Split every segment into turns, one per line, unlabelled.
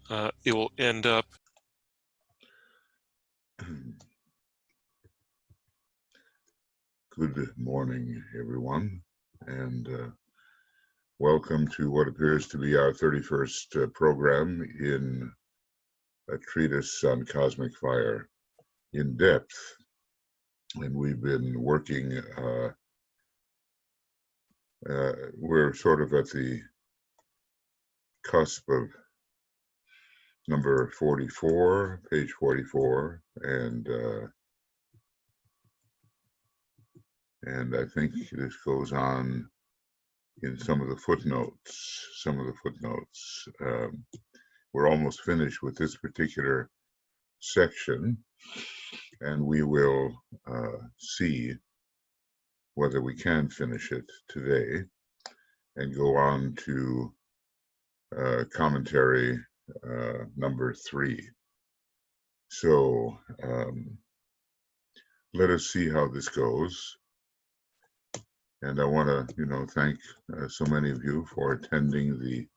it will end up.
Good morning, everyone, and welcome to what appears to be our 31st program in a treatise on cosmic fire in depth. And we've been working, we're sort of at the cusp of number 44, page 44, and I think this goes on in some of the footnotes. We're almost finished with this particular section, and we will see whether we can finish it today and go on to commentary number 3. So let us see how this goes. And I want to, thank so many of you for attending the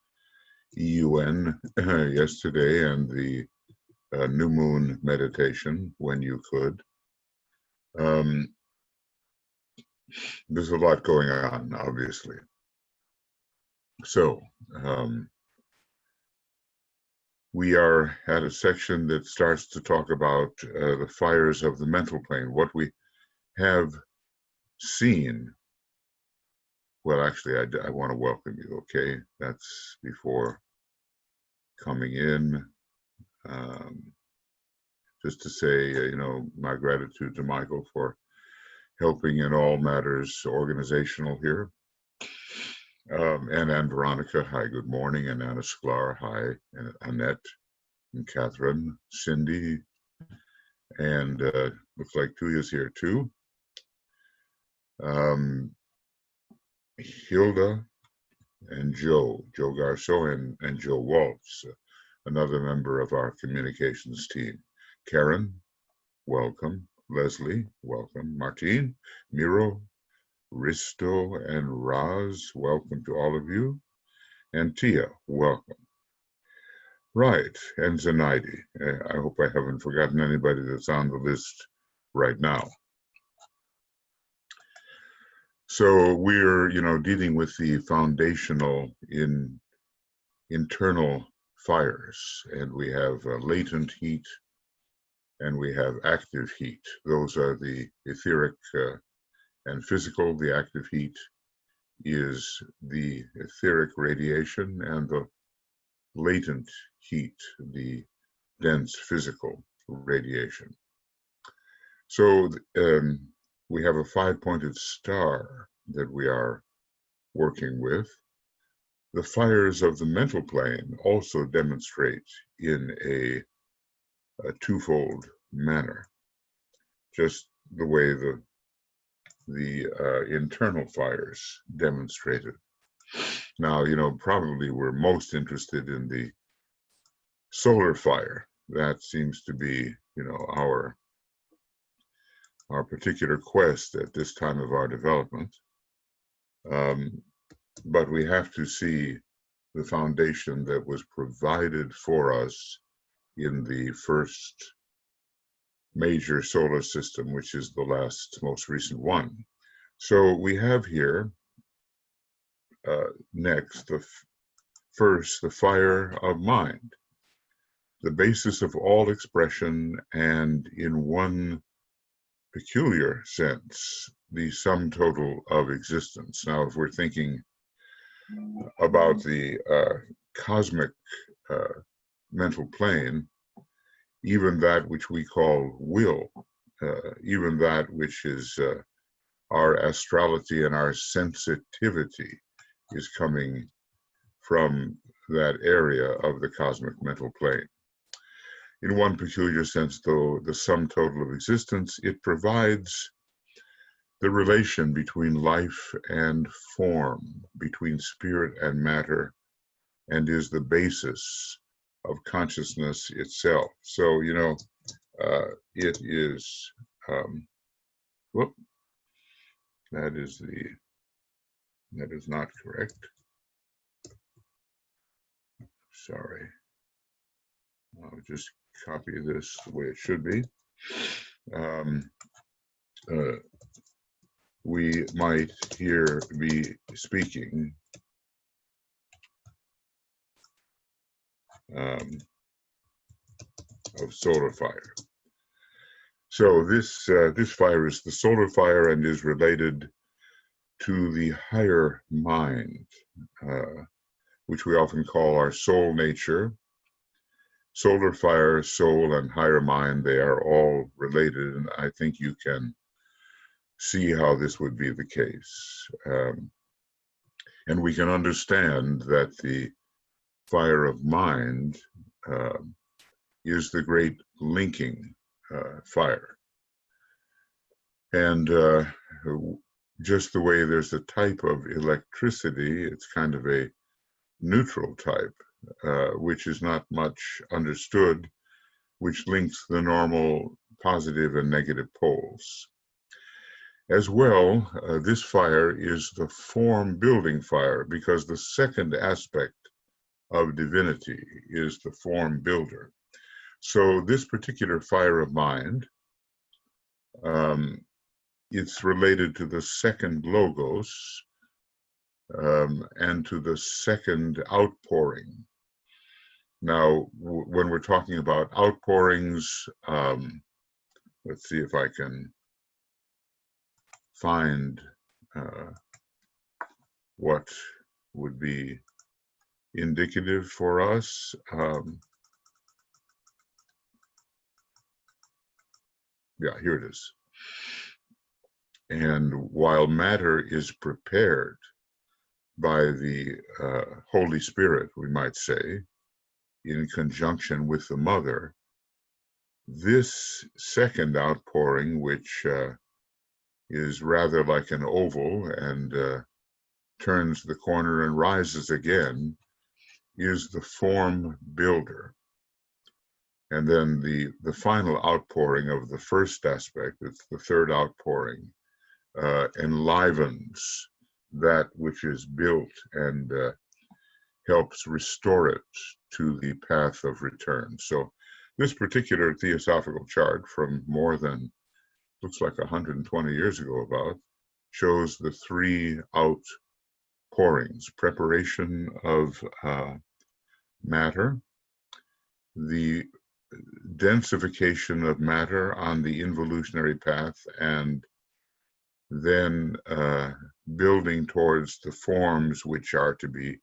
EUN yesterday and the new moon meditation when you could. There's a lot going on, obviously. So we are at a section that starts to talk about the fires of the mental plane, what we have seen. Well, actually, I want to welcome you, okay? That's before coming in. Just to say, my gratitude to Michael for helping in all matters organizational here. And Veronica, hi, good morning. And Anna Sklar, hi. And Annette and Catherine, Cindy. And looks like Tuya's here too. Hilda and Joe Garceau and Joe Waltz, another member of our communications team. Karen, welcome. Leslie, welcome. Martine, Miro, Risto, and Raz, welcome to all of you. And Tia, welcome. Right, and Zenaidi. I hope I haven't forgotten anybody that's on the list right now. So we're, dealing with the foundational internal fires, and we have latent heat and we have active heat. Those are the etheric and physical. The active heat is the etheric radiation, and the latent heat, the dense physical radiation. So we have a 5-pointed star that we are working with. The fires of the mental plane also demonstrate in a twofold manner, just the way the internal fires demonstrated. Now, probably we're most interested in the solar fire. That seems to be, our particular quest at this time of our development. But we have to see the foundation that was provided for us in the first major solar system, which is the most recent one. So we have here next, the fire of mind, the basis of all expression, and in one peculiar sense, the sum total of existence. Now, if we're thinking about the cosmic mental plane, even that which we call will, even that which is our astrality and our sensitivity, is coming from that area of the cosmic mental plane. In one peculiar sense, though, the sum total of existence, it provides the relation between life and form, between spirit and matter, and is the basis of consciousness itself. So, it is, that is not correct. Sorry. I'll just copy this the way it should be. Um, we might here be speaking of solar fire. So this fire is the solar fire and is related to the higher mind, which we often call our soul nature. Solar fire, soul, and higher mind, they are all related, and I think you can see how this would be the case. And we can understand that the fire of mind is the great linking fire. And just the way there's a type of electricity, it's kind of a neutral type, which is not much understood, which links the normal positive and negative poles. As well, this fire is the form building fire, because the second aspect of divinity is the form builder. So this particular fire of mind, it's related to the second logos and to the second outpouring. Now, when we're talking about outpourings, let's see if I can find what would be indicative for us. Yeah, here it is. And while matter is prepared by the Holy Spirit, we might say, in conjunction with the mother, this second outpouring, which is rather like an oval and turns the corner and rises again, is the form builder. And then the final outpouring of the first aspect, it's the third outpouring, enlivens that which is built and helps restore it to the path of return. So this particular theosophical chart from more than, looks like 120 years ago about, shows the three outpourings: preparation of matter, the densification of matter on the involutionary path, and then building towards the forms which are to be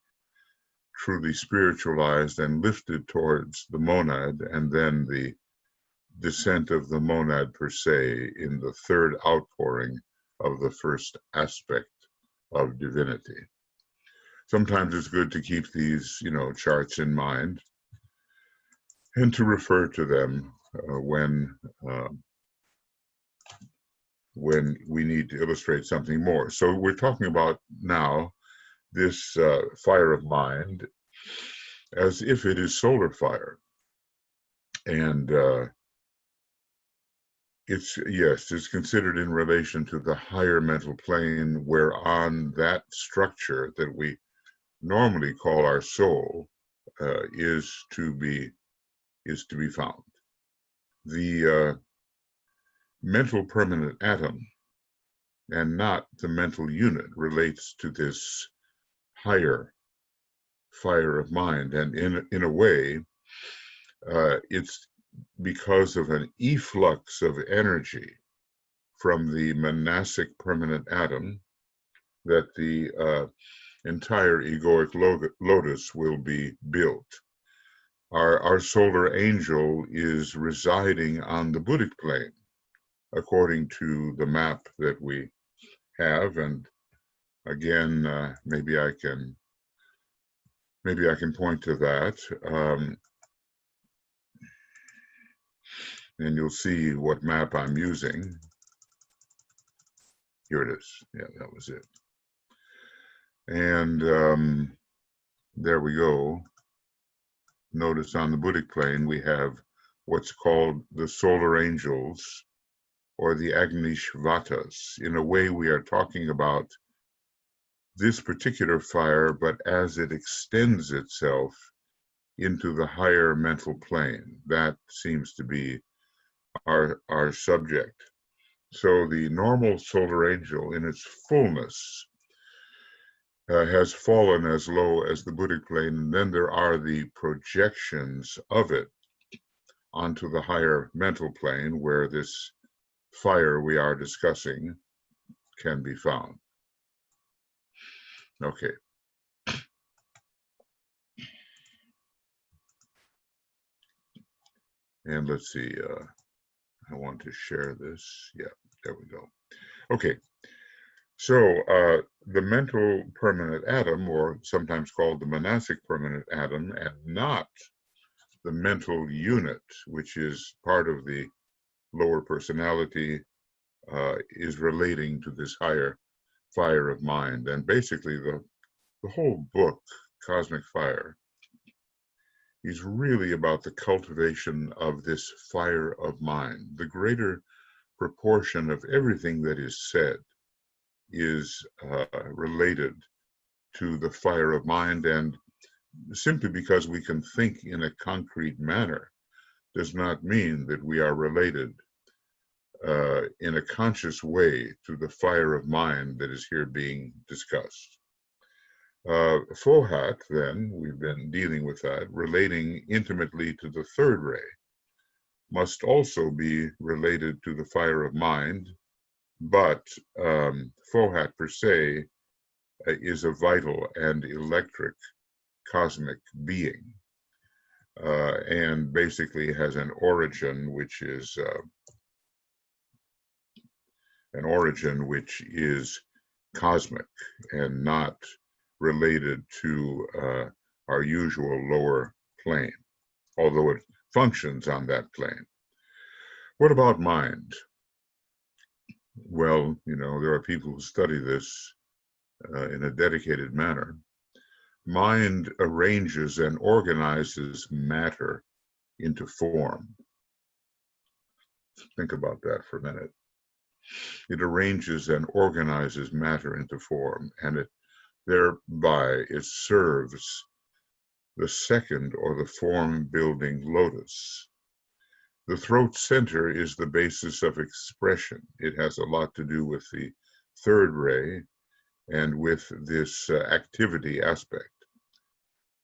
truly spiritualized and lifted towards the monad, and then the descent of the monad per se in the third outpouring of the first aspect of divinity. Sometimes it's good to keep these, charts in mind and to refer to them when we need to illustrate something more. So we're talking about now this fire of mind as if it is solar fire. And it's considered in relation to the higher mental plane, whereon that structure that we normally call our soul is to be found. The mental permanent atom, and not the mental unit, relates to this higher fire of mind, and in a way, it's because of an efflux of energy from the monastic permanent atom that the entire egoic lotus will be built. Our solar angel is residing on the Buddhic plane, according to the map that we have. And again, maybe I can point to that, and you'll see what map I'm using. Here it is. Yeah, that was it. And there we go. Notice on the Buddhic plane we have what's called the solar angels, or the Agnishvatas. In a way, we are talking about this particular fire, but as it extends itself into the higher mental plane. That seems to be our subject. So the normal solar angel in its fullness has fallen as low as the Buddhic plane, and then there are the projections of it onto the higher mental plane where this fire we are discussing can be found. Okay. And let's see, I want to share this. Yeah, there we go. Okay, so the mental permanent atom, or sometimes called the monastic permanent atom, and not the mental unit, which is part of the lower personality, is relating to this higher fire of mind. And basically the whole book, Cosmic Fire, is really about the cultivation of this fire of mind. The greater proportion of everything that is said is related to the fire of mind, and simply because we can think in a concrete manner does not mean that we are related in a conscious way to the fire of mind that is here being discussed. Fohat, then, we've been dealing with that, relating intimately to the third ray, must also be related to the fire of mind, but Fohat per se is a vital and electric cosmic being, and basically has an origin which is cosmic and not related to our usual lower plane, although it functions on that plane. What about mind? Well, there are people who study this in a dedicated manner. Mind arranges and organizes matter into form. Think about that for a minute. It arranges and organizes matter into form, and thereby it serves the second, or the form-building lotus. The throat center is the basis of expression. It has a lot to do with the third ray and with this activity aspect.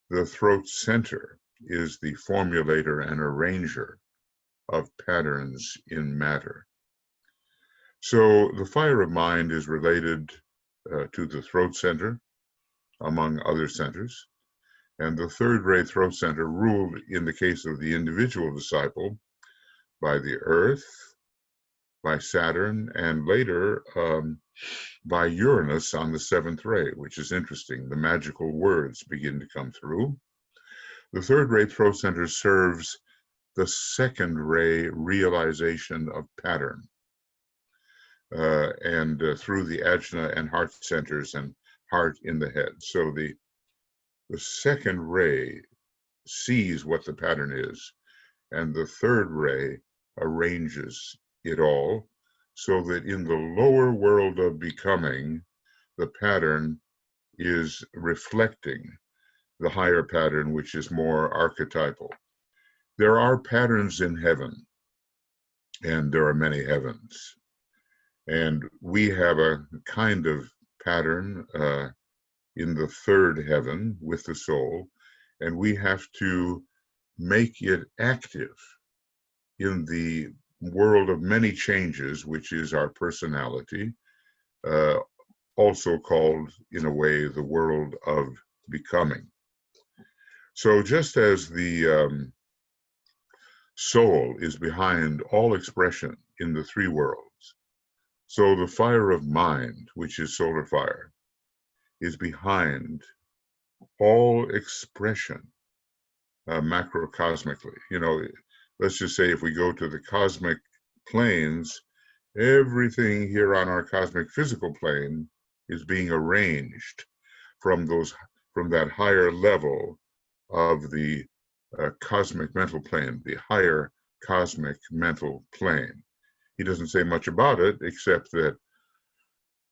The throat center is the formulator and arranger of patterns in matter. So the fire of mind is related to the throat center, among other centers. And the third ray throat center ruled, in the case of the individual disciple, by the earth, by Saturn, and later by Uranus on the seventh ray, which is interesting. The magical words begin to come through. The third ray throat center serves the second ray realization of pattern, and through the ajna and heart centers and heart in the head. So the second ray sees what the pattern is, and the third ray arranges it all so that in the lower world of becoming, the pattern is reflecting the higher pattern, which is more archetypal. There are patterns in heaven, and there are many heavens. And we have a kind of pattern in the third heaven with the soul, and we have to make it active in the world of many changes, which is our personality, also called, in a way, the world of becoming. So just as the soul is behind all expression in the three worlds, so the fire of mind, which is solar fire, is behind all expression macrocosmically. Let's just say if we go to the cosmic planes, everything here on our cosmic physical plane is being arranged from that higher level of the cosmic mental plane, the higher cosmic mental plane. He doesn't say much about it, except that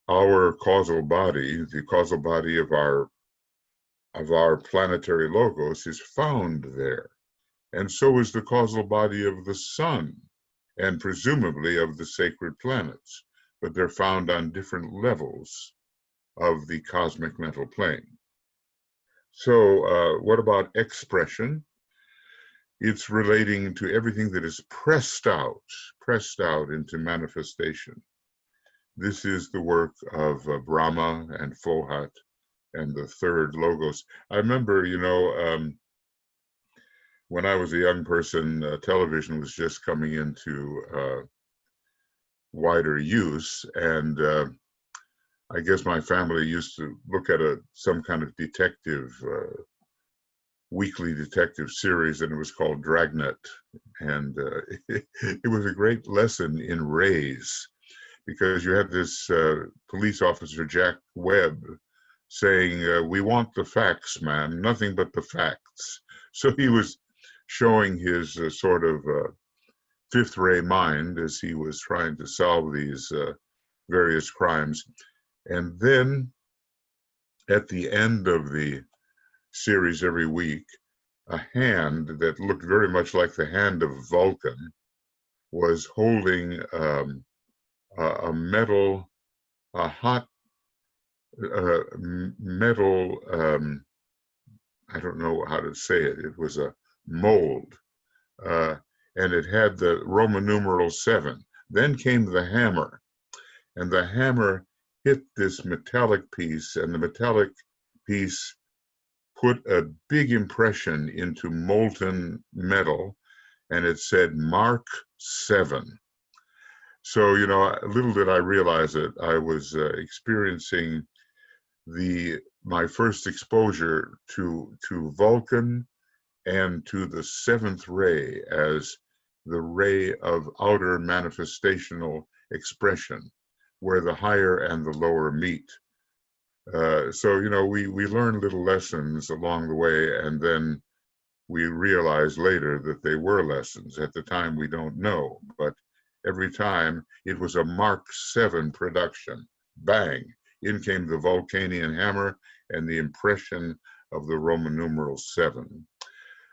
our causal body, the causal body of our of our planetary logos is found there. And so is the causal body of the sun, and presumably of the sacred planets, but they're found on different levels of the cosmic mental plane. So what about expression? It's relating to everything that is pressed out into manifestation. This is the work of Brahma and Fohat and the third logos. I remember, when I was a young person, television was just coming into wider use, and I guess my family used to look at some kind of weekly detective series, and it was called Dragnet, and it was a great lesson in rays, because you had this police officer, Jack Webb, saying, we want the facts, man, nothing but the facts. So he was showing his sort of fifth ray mind as he was trying to solve these various crimes. And then at the end of the series every week, a hand that looked very much like the hand of Vulcan was holding a hot metal, I don't know how to say it. It was a mold, and it had the Roman numeral 7. Then came the hammer, and the hammer hit this metallic piece, and the metallic piece put a big impression into molten metal, and it said Mark 7. So, little did I realize it, I was experiencing my first exposure to Vulcan and to the seventh ray as the ray of outer manifestational expression, where the higher and the lower meet. So, we learn little lessons along the way, and then we realize later that they were lessons. At the time, we don't know, but every time it was a Mark 7 production. Bang! In came the Vulcanian hammer and the impression of the Roman numeral 7.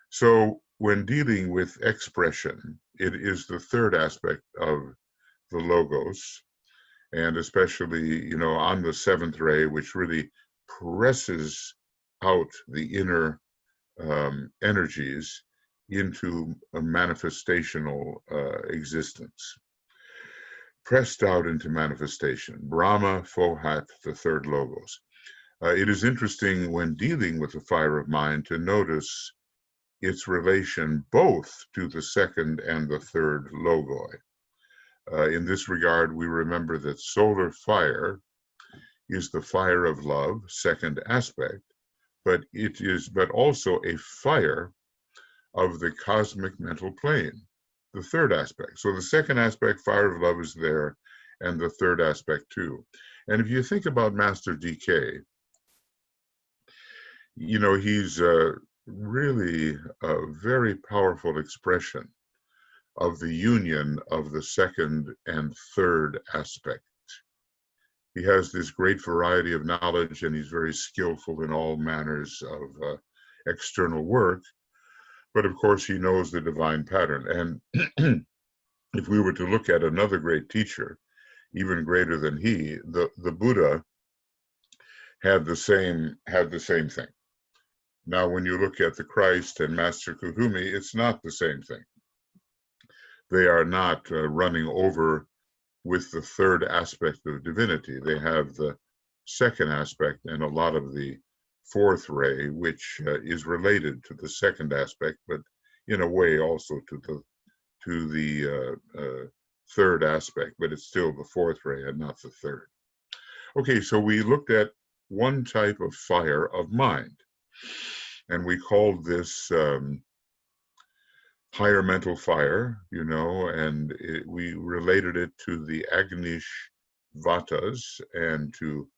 So when dealing with expression, it is the third aspect of the logos, and especially, on the seventh ray, which really presses out the inner energies into a manifestational existence. Pressed out into manifestation. Brahma, Fohat, the third logos. It is interesting when dealing with the fire of mind to notice its relation both to the second and the third logoi. In this regard, we remember that solar fire is the fire of love, second aspect, but it is also a fire of the cosmic mental plane, the third aspect. So the second aspect, fire of love, is there, and the third aspect too. And if you think about Master DK, he's really a very powerful expression of the union of the second and third aspect. He has this great variety of knowledge, and he's very skillful in all manners of external work. But of course, he knows the divine pattern. And if we were to look at another great teacher, even greater than he, the Buddha had the same thing. Now, when you look at the Christ and Master Kuhumi, it's not the same thing. They are not running over with the third aspect of divinity. They have the second aspect and a lot of the fourth ray, which is related to the second aspect, but in a way also to the third aspect, but it's still the fourth ray and not the third. Okay, so we looked at one type of fire of mind, and we called this higher mental fire, and we related it to the Agnish Vatas and to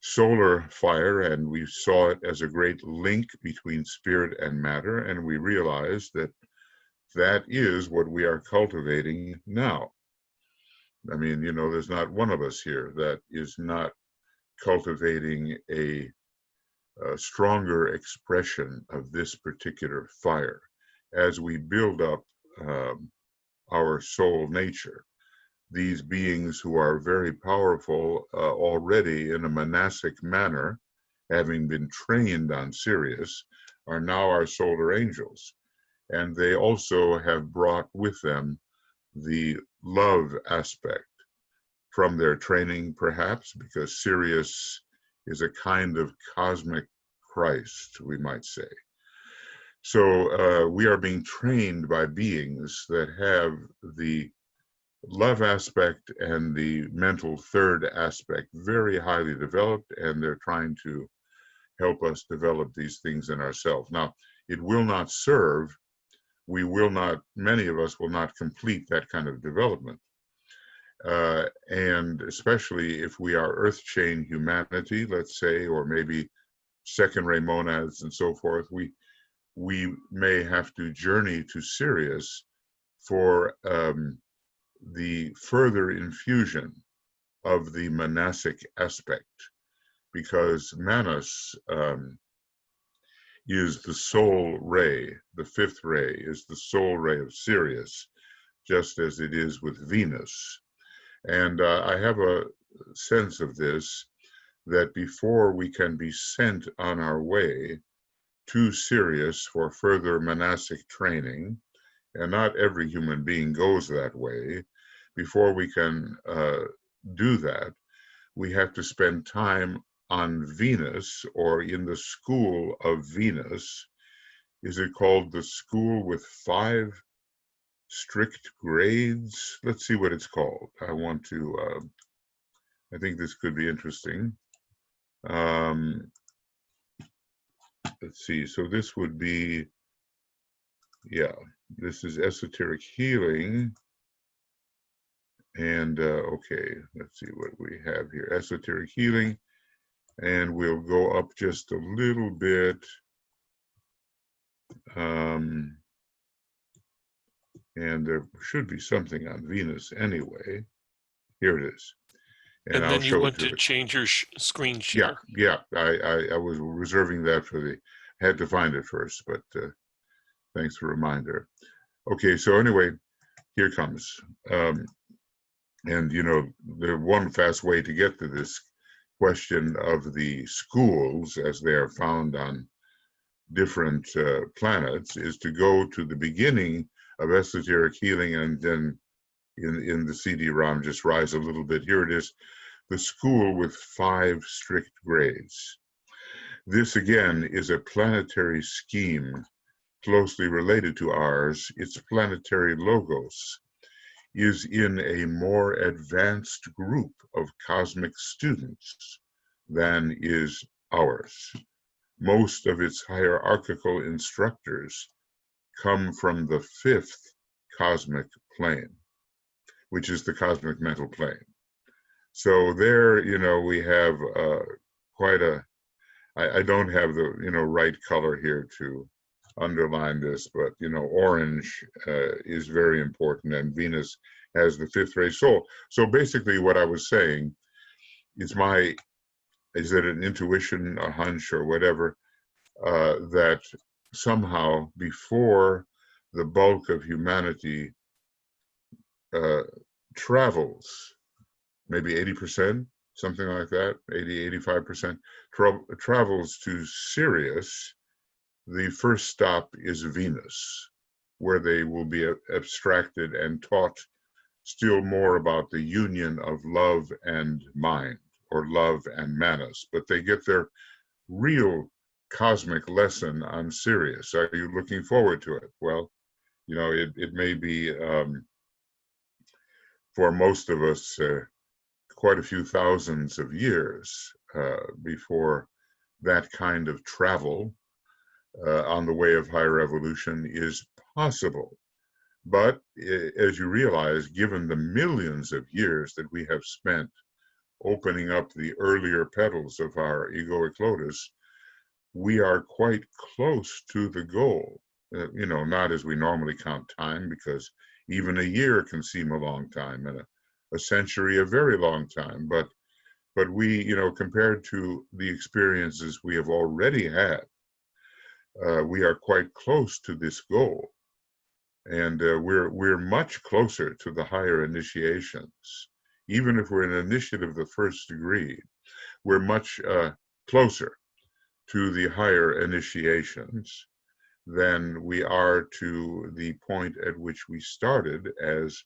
solar fire, and we saw it as a great link between spirit and matter, and we realized that that is what we are cultivating now. I mean, there's not one of us here that is not cultivating a stronger expression of this particular fire as we build up our soul nature. These beings who are very powerful already in a monastic manner, having been trained on Sirius, are now our solar angels. And they also have brought with them the love aspect from their training, perhaps, because Sirius is a kind of cosmic Christ, we might say. So we are being trained by beings that have the love aspect and the mental third aspect very highly developed, and they're trying to help us develop these things in ourselves. Now, it will not serve. We will not, many of us will not complete that kind of development. And especially if we are earth chain humanity, let's say, or maybe second ray monads and so forth, we may have to journey to Sirius for the further infusion of the monastic aspect, because Manas is the soul ray, the fifth ray is the soul ray of Sirius, just as it is with Venus. And I have a sense of this, that before we can be sent on our way to Sirius for further monastic training, and not every human being goes that way, before we can do that, we have to spend time on Venus, or in the school of Venus. Is it called the school with 5 strict grades? Let's see what it's called. I want to, I think this could be interesting. Let's see, so this would be, yeah, this is esoteric healing. And okay, let's see what we have here. Esoteric healing. And we'll go up just a little bit. And there should be something on Venus anyway. Here it is.
And then you want to change your screen share.
Yeah. I was reserving that for the, had to find it first, but thanks for the reminder. Okay, so anyway, here comes. And you know, the one fast way to get to this question of the schools as they are found on different planets is to go to the beginning of esoteric healing, and then in the CD-ROM just rise a little bit. Here it is, the school with 5 strict grades. This again is a planetary scheme closely related to ours. Its planetary logos is in a more advanced group of cosmic students than is ours. Most of its hierarchical instructors come from the 5th cosmic plane, which is the cosmic mental plane. So there, you know, we have quite a, I don't have the, you know, right color here to underline this, but, you know, orange is very important, and Venus has the 5th ray soul. So basically what I was saying is is it an intuition, a hunch, or whatever, that somehow before the bulk of humanity travels, maybe 80%, something like that, 80, 85%, travels to Sirius, the first stop is Venus, where they will be abstracted and taught still more about the union of love and mind, or love and Manas. But they get their real cosmic lesson on Sirius. Are you looking forward to it? Well, you know, it may be, for most of us, quite a few thousands of years before that kind of travel on the way of higher evolution is possible. But as you realize, given the millions of years that we have spent opening up the earlier petals of our egoic lotus, we are quite close to the goal. You know, not as we normally count time, because even a year can seem a long time, and a century a very long time. But But we, compared to the experiences we have already had, we are quite close to this goal. And we're much closer to the higher initiations. Even if we're an initiate of the first degree, we're much closer to the higher initiations than we are to the point at which we started as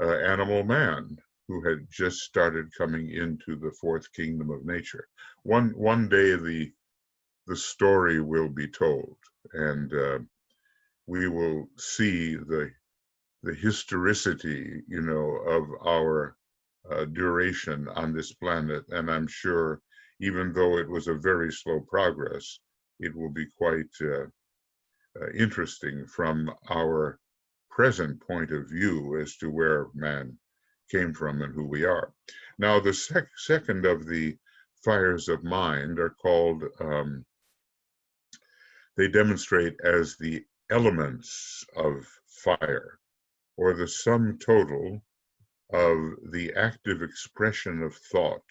animal man, who had just started coming into the fourth kingdom of nature. One day the story will be told, and we will see the historicity, of our duration on this planet. And I'm sure, even though it was a very slow progress, it will be quite interesting from our present point of view as to where man came from and who we are. Now, the second of the fires of mind are called, they demonstrate as the elements of fire, or the sum total of the active expression of thought,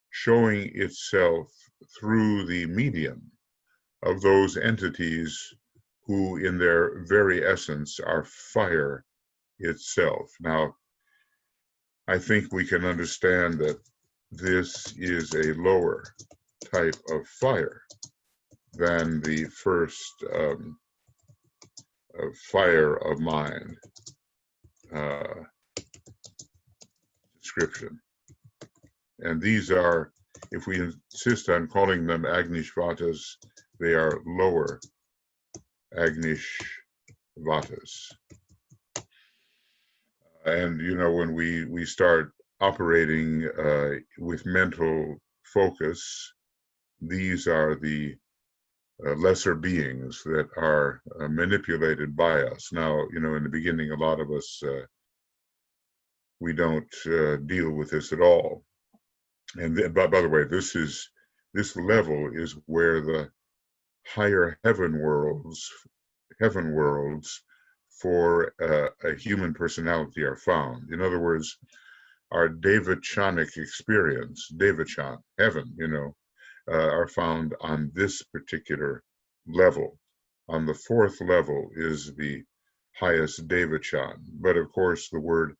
showing itself through the medium of those entities who in their very essence are fire itself. Now, I think we can understand that this is a lower type of fire than the first fire of mind description. And these are, if we insist on calling them Agnishvatas, they are lower Agnishvatas. And, when we start operating with mental focus, these are the lesser beings that are manipulated by us. Now, in the beginning, a lot of us, we don't deal with this at all. And then, by the way, this level is where the higher heaven worlds for a human personality are found. In other words, our Devachanic experience, Devachan, heaven, are found on this particular level. On the fourth level is the highest Devachan. But of course, the word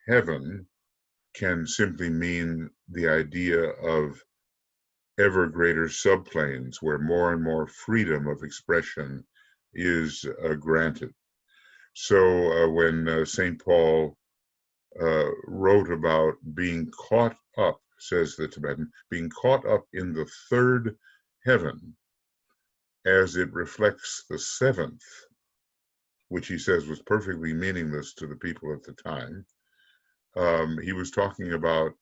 heaven can simply mean the idea of ever greater subplanes where more and more freedom of expression is granted. So when St. Paul wrote about being caught up, says the Tibetan, being caught up in the third heaven as it reflects the seventh, which he says was perfectly meaningless to the people at the time. He was talking about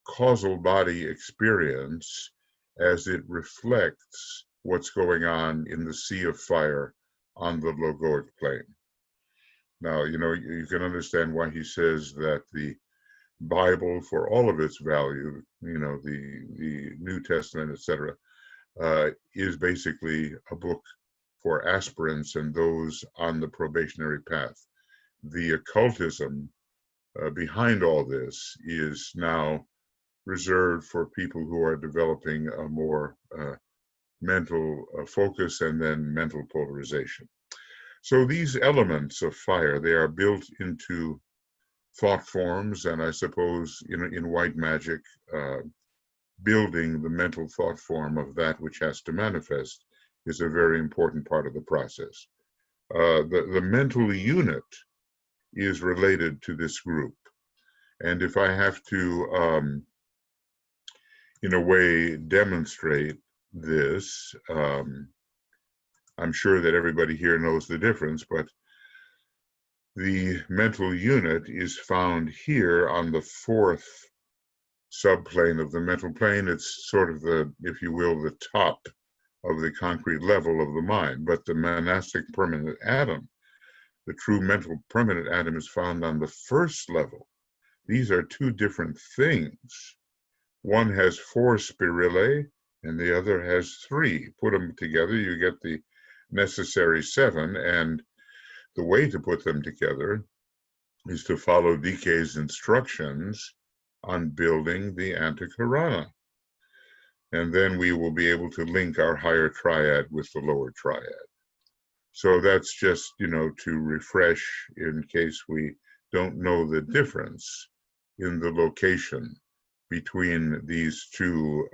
causal body experience as it reflects what's going on in the sea of fire on the logoic plane. Now, you can understand why he says that the Bible, for all of its value, the New Testament, etc., is basically a book for aspirants and those on the probationary path. The occultism behind all this is now reserved for people who are developing a more mental focus and then mental polarization. So these elements of fire, they are built into thought forms, and I suppose in white magic, building the mental thought form of that which has to manifest is a very important part of the process. The mental unit is related to this group. And if I have to, in a way, demonstrate this, I'm sure that everybody here knows the difference, but the mental unit is found here on the fourth subplane of the mental plane. It's sort of the, if you will, the top of the concrete level of the mind. But the monastic permanent atom, the true mental permanent atom, is found on the first level. These are two different things. One has 4 spirillae and the other has 3. Put them together, you get the necessary 7, and the way to put them together is to follow DK's instructions on building the Antakarana. And then we will be able to link our higher triad with the lower triad. So that's just, to refresh in case we don't know the difference in the location between these two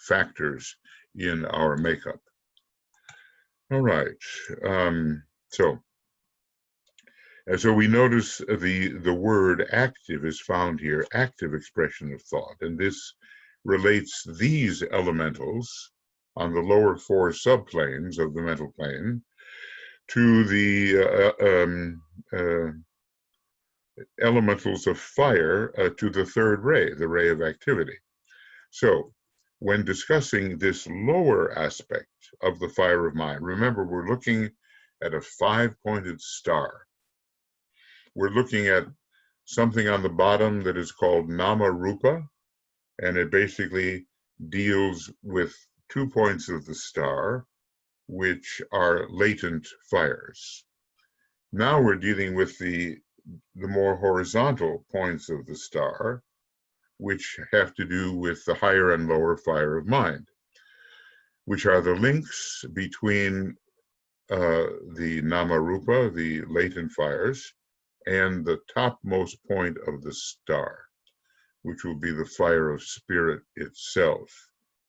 factors in our makeup. All right. So we notice the word active is found here, active expression of thought, and this relates these elementals on the lower four subplanes of the mental plane to the elementals of fire, to the third ray, the ray of activity. So when discussing this lower aspect of the fire of mind, remember we're looking at a five-pointed star. We're looking at something on the bottom that is called Nama Rupa, and it basically deals with 2 points of the star, which are latent fires. Now we're dealing with the more horizontal points of the star, which have to do with the higher and lower fire of mind, which are the links between the Namarupa, the latent fires, and the topmost point of the star, which will be the fire of spirit itself,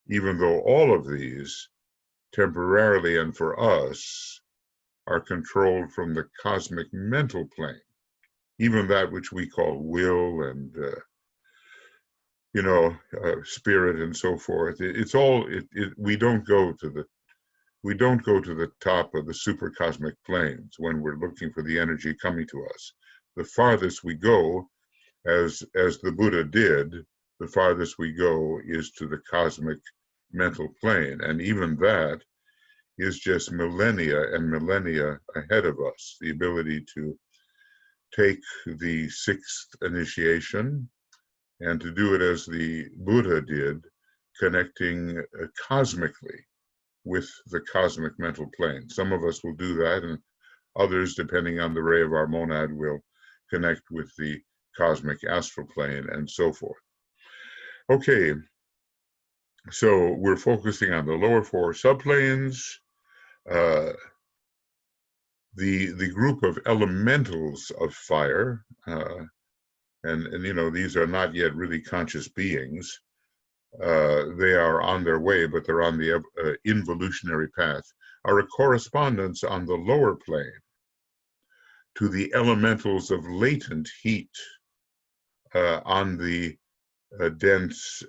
even though all of these, temporarily and for us, are controlled from the cosmic mental plane, even that which we call will and spirit and so forth. It's all we don't go to the top of the supercosmic planes when we're looking for the energy coming to us. The farthest we go, as the Buddha did, the farthest we go is to the cosmic mental plane, and even that is just millennia and millennia ahead of us. The ability to take the sixth initiation and to do it as the Buddha did, connecting cosmically with the cosmic mental plane. Some of us will do that, and others, depending on the ray of our monad, will connect with the cosmic astral plane and so forth. Okay, so we're focusing on the lower four subplanes. The group of elementals of fire, and these are not yet really conscious beings. They are on their way, but they're on the involutionary path, are a correspondence on the lower plane to the elementals of latent heat on the dense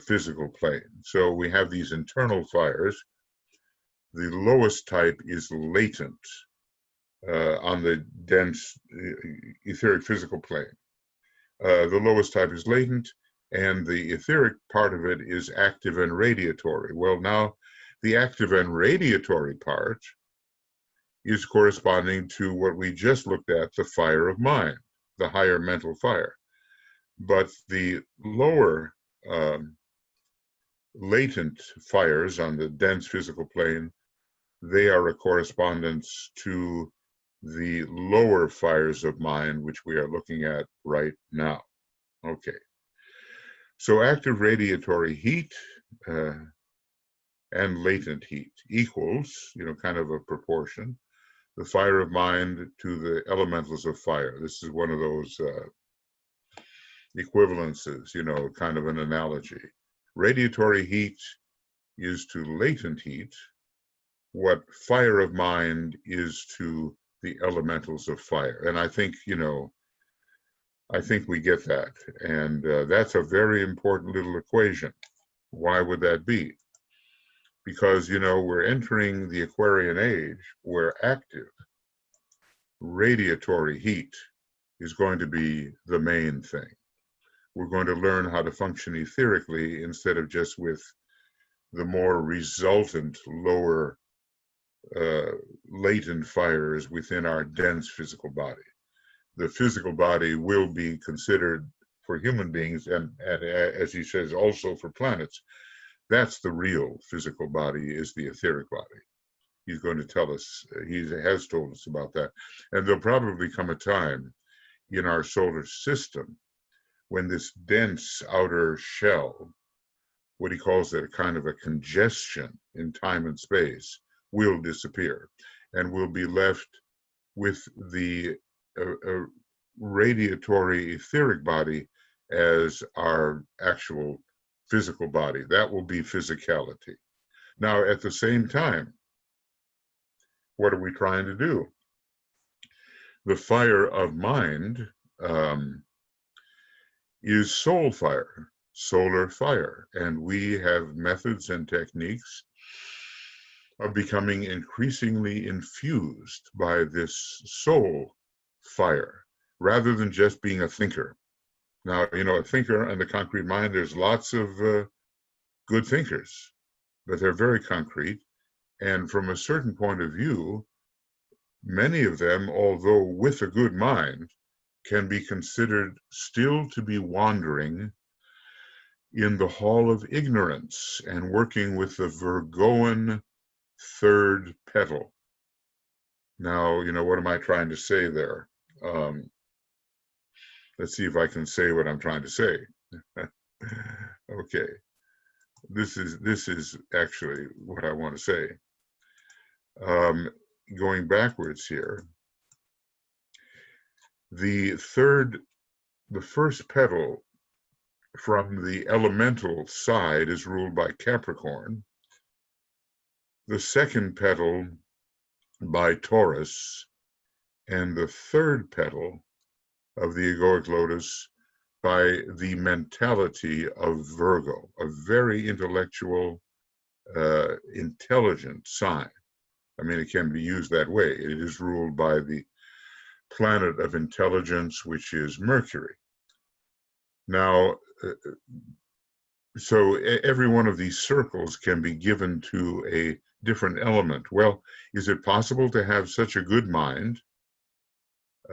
physical plane. So we have these internal fires. The lowest type is latent on the dense etheric physical plane. The lowest type is latent, and the etheric part of it is active and radiatory. Well, now the active and radiatory part is corresponding to what we just looked at, the fire of mind, the higher mental fire. But the lower latent fires on the dense physical plane, they are a correspondence to the lower fires of mind, which we are looking at right now. Okay. So active radiatory heat and latent heat equals, kind of a proportion, the fire of mind to the elementals of fire. This is one of those equivalences, kind of an analogy. Radiatory heat is to latent heat what fire of mind is to the elementals of fire. And I think, we get that. And that's a very important little equation. Why would that be? Because, we're entering the Aquarian age where active radiatory heat is going to be the main thing. We're going to learn how to function etherically instead of just with the more resultant lower latent fires within our dense physical body. The physical body will be considered for human beings, and as he says, also for planets. That's the real physical body, is the etheric body. He's going to tell us, he has told us about that. And there'll probably come a time in our solar system when this dense outer shell, what he calls it, a kind of a congestion in time and space, will disappear, and we'll be left with the radiatory etheric body as our actual physical body. That will be physicality. Now, at the same time, what are we trying to do? The fire of mind is soul fire, solar fire, and we have methods and techniques of becoming increasingly infused by this soul fire, rather than just being a thinker. Now, a thinker and the concrete mind, there's lots of good thinkers, but they're very concrete. And from a certain point of view, many of them, although with a good mind, can be considered still to be wandering in the hall of ignorance and working with the Virgoan third petal. Now, what am I trying to say there? Let's see if I can say what I'm trying to say. Okay, this is actually what I want to say. Going backwards here, the first petal from the elemental side is ruled by Capricorn, the second petal by Taurus, and the third petal of the egoic lotus by the mentality of Virgo, a very intellectual, intelligent sign. I mean, it can be used that way. It is ruled by the planet of intelligence, which is Mercury. Now, so every one of these circles can be given to a different element. Well, is it possible to have such a good mind?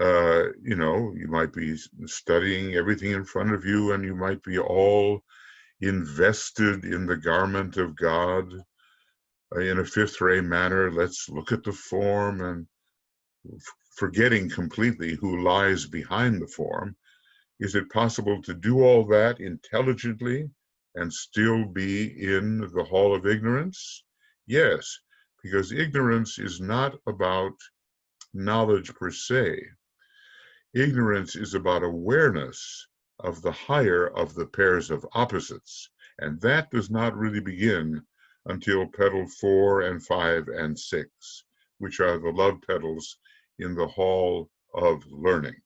You might be studying everything in front of you, and you might be all invested in the garment of God in a fifth ray manner. Let's look at the form, and forgetting completely who lies behind the form. Is it possible to do all that intelligently and still be in the hall of ignorance? Yes, because ignorance is not about knowledge per se. Ignorance is about awareness of the higher of the pairs of opposites, and that does not really begin until petal 4 and 5 and 6, which are the love petals in the hall of learning.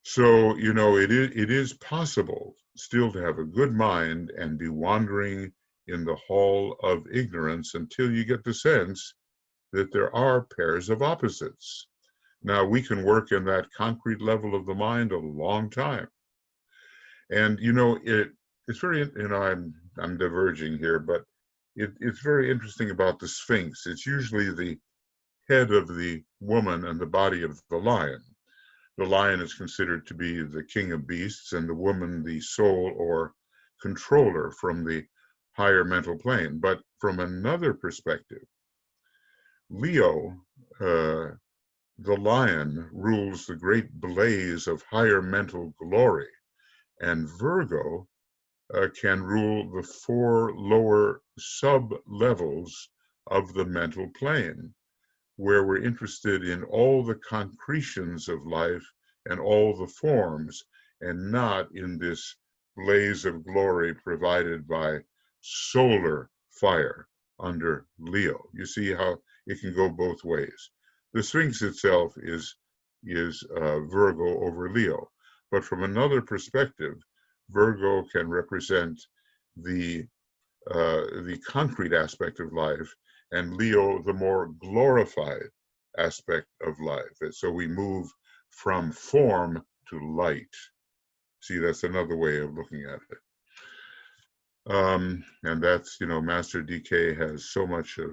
So, it is possible still to have a good mind and be wandering in the hall of ignorance until you get the sense that there are pairs of opposites. Now, we can work in that concrete level of the mind a long time. And, it's very, I'm diverging here, but it's very interesting about the Sphinx. It's usually the head of the woman and the body of the lion. The lion is considered to be the king of beasts, and the woman the soul or controller from the higher mental plane. But from another perspective, Leo, the lion, rules the great blaze of higher mental glory, and Virgo can rule the 4 lower sub-levels of the mental plane, where we're interested in all the concretions of life and all the forms, and not in this blaze of glory provided by solar fire under Leo. You see how it can go both ways. The Sphinx itself is Virgo over Leo, but from another perspective, Virgo can represent the concrete aspect of life, and Leo the more glorified aspect of life. And so we move from form to light. See, that's another way of looking at it. And that's, Master DK has so much of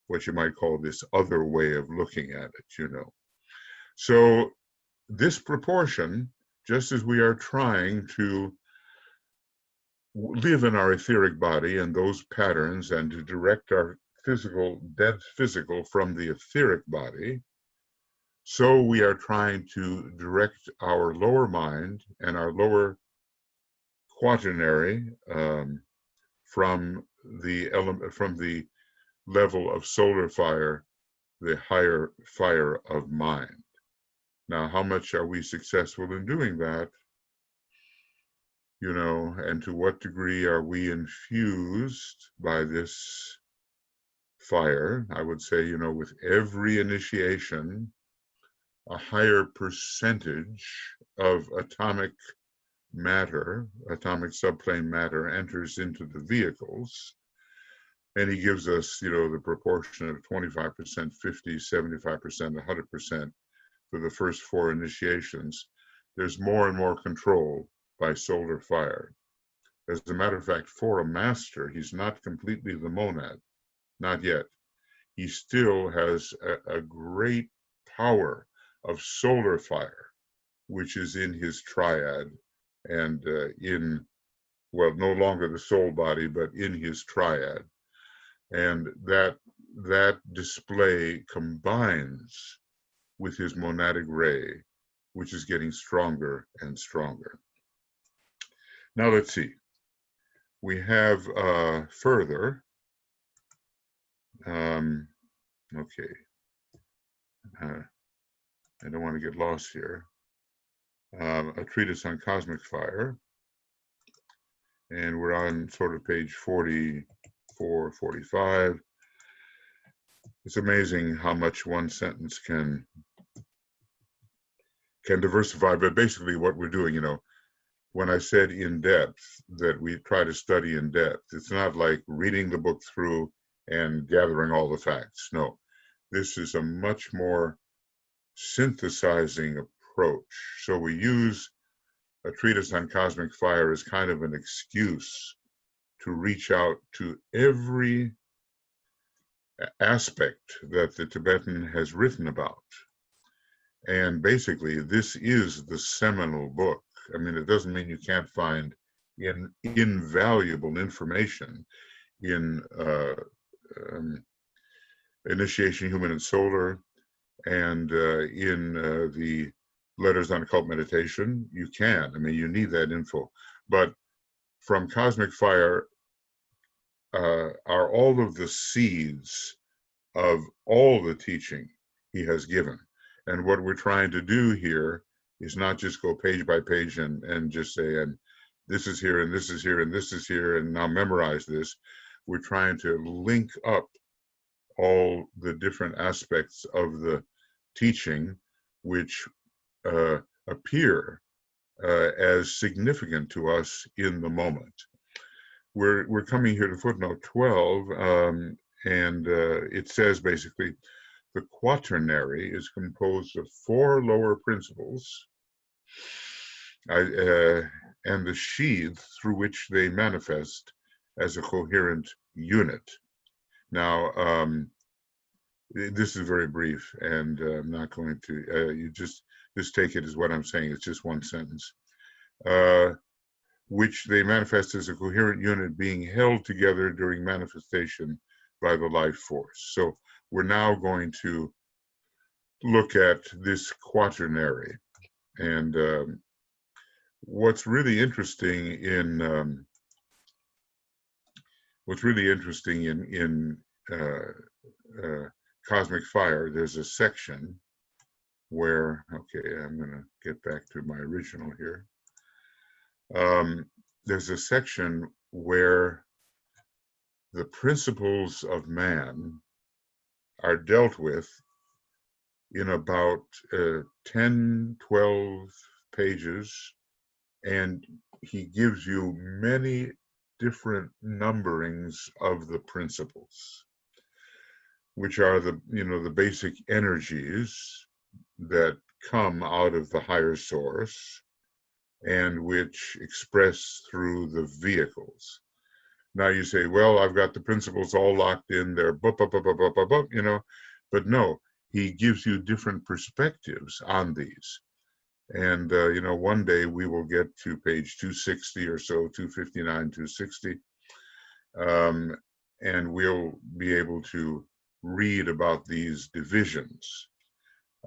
what you might call this other way of looking at it, So this proportion, just as we are trying to live in our etheric body and those patterns and to direct our physical, dense physical from the etheric body, So we are trying to direct our lower mind and our lower quaternary from the level of solar fire, the higher fire of mind. Now, how much are we successful in doing that? And to what degree are we infused by this fire? I would say, with every initiation, a higher percentage of atomic subplane matter enters into the vehicles. And he gives us, the proportion of 25%, 50, 75%, 100% for the first 4 initiations. There's more and more control by solar fire. As a matter of fact, for a master, he's not completely the monad, not yet. He still has a great power of solar fire, which is in his triad and no longer the soul body, but in his triad. And that display combines with his monadic ray, which is getting stronger and stronger. Now let's see. We have further. Okay. I don't want to get lost here. A treatise on cosmic fire. And we're on sort of page 44, 45. It's amazing how much one sentence can diversify, but basically what we're doing, when I said in depth, that we try to study in depth, it's not like reading the book through and gathering all the facts. No, this is a much more synthesizing approach. So we use a treatise on cosmic fire as kind of an excuse to reach out to every aspect that the Tibetan has written about. And basically, this is the seminal book. I mean, it doesn't mean you can't find invaluable information in Initiation, Human and Solar, and in the Letters on Occult Meditation. You can. I mean, you need that info. But from Cosmic Fire are all of the seeds of all the teaching he has given. And what we're trying to do here is not just go page by page and just say, and this is here, and this is here, and this is here, and now memorize this. We're trying to link up all the different aspects of the teaching which appear as significant to us in the moment. We're coming here to footnote 12, and it says basically, the quaternary is composed of 4 lower principles and the sheath through which they manifest as a coherent unit. Now, this is very brief, and I'm not going to, you just take it as what I'm saying. It's just one sentence. Which they manifest as a coherent unit being held together during manifestation by the life force. So we're now going to look at this quaternary. And what's really interesting in Cosmic Fire, there's a section where, okay, I'm going to get back to my original here. There's a section where the principles of man are dealt with in about 10, 12 pages, and he gives you many different numberings of the principles, which are the basic energies that come out of the higher source and which express through the vehicles. Now you say, well, I've got the principles all locked in there, but no, he gives you different perspectives on these. And, one day we will get to page 260 or so, 259, 260, and we'll be able to read about these divisions.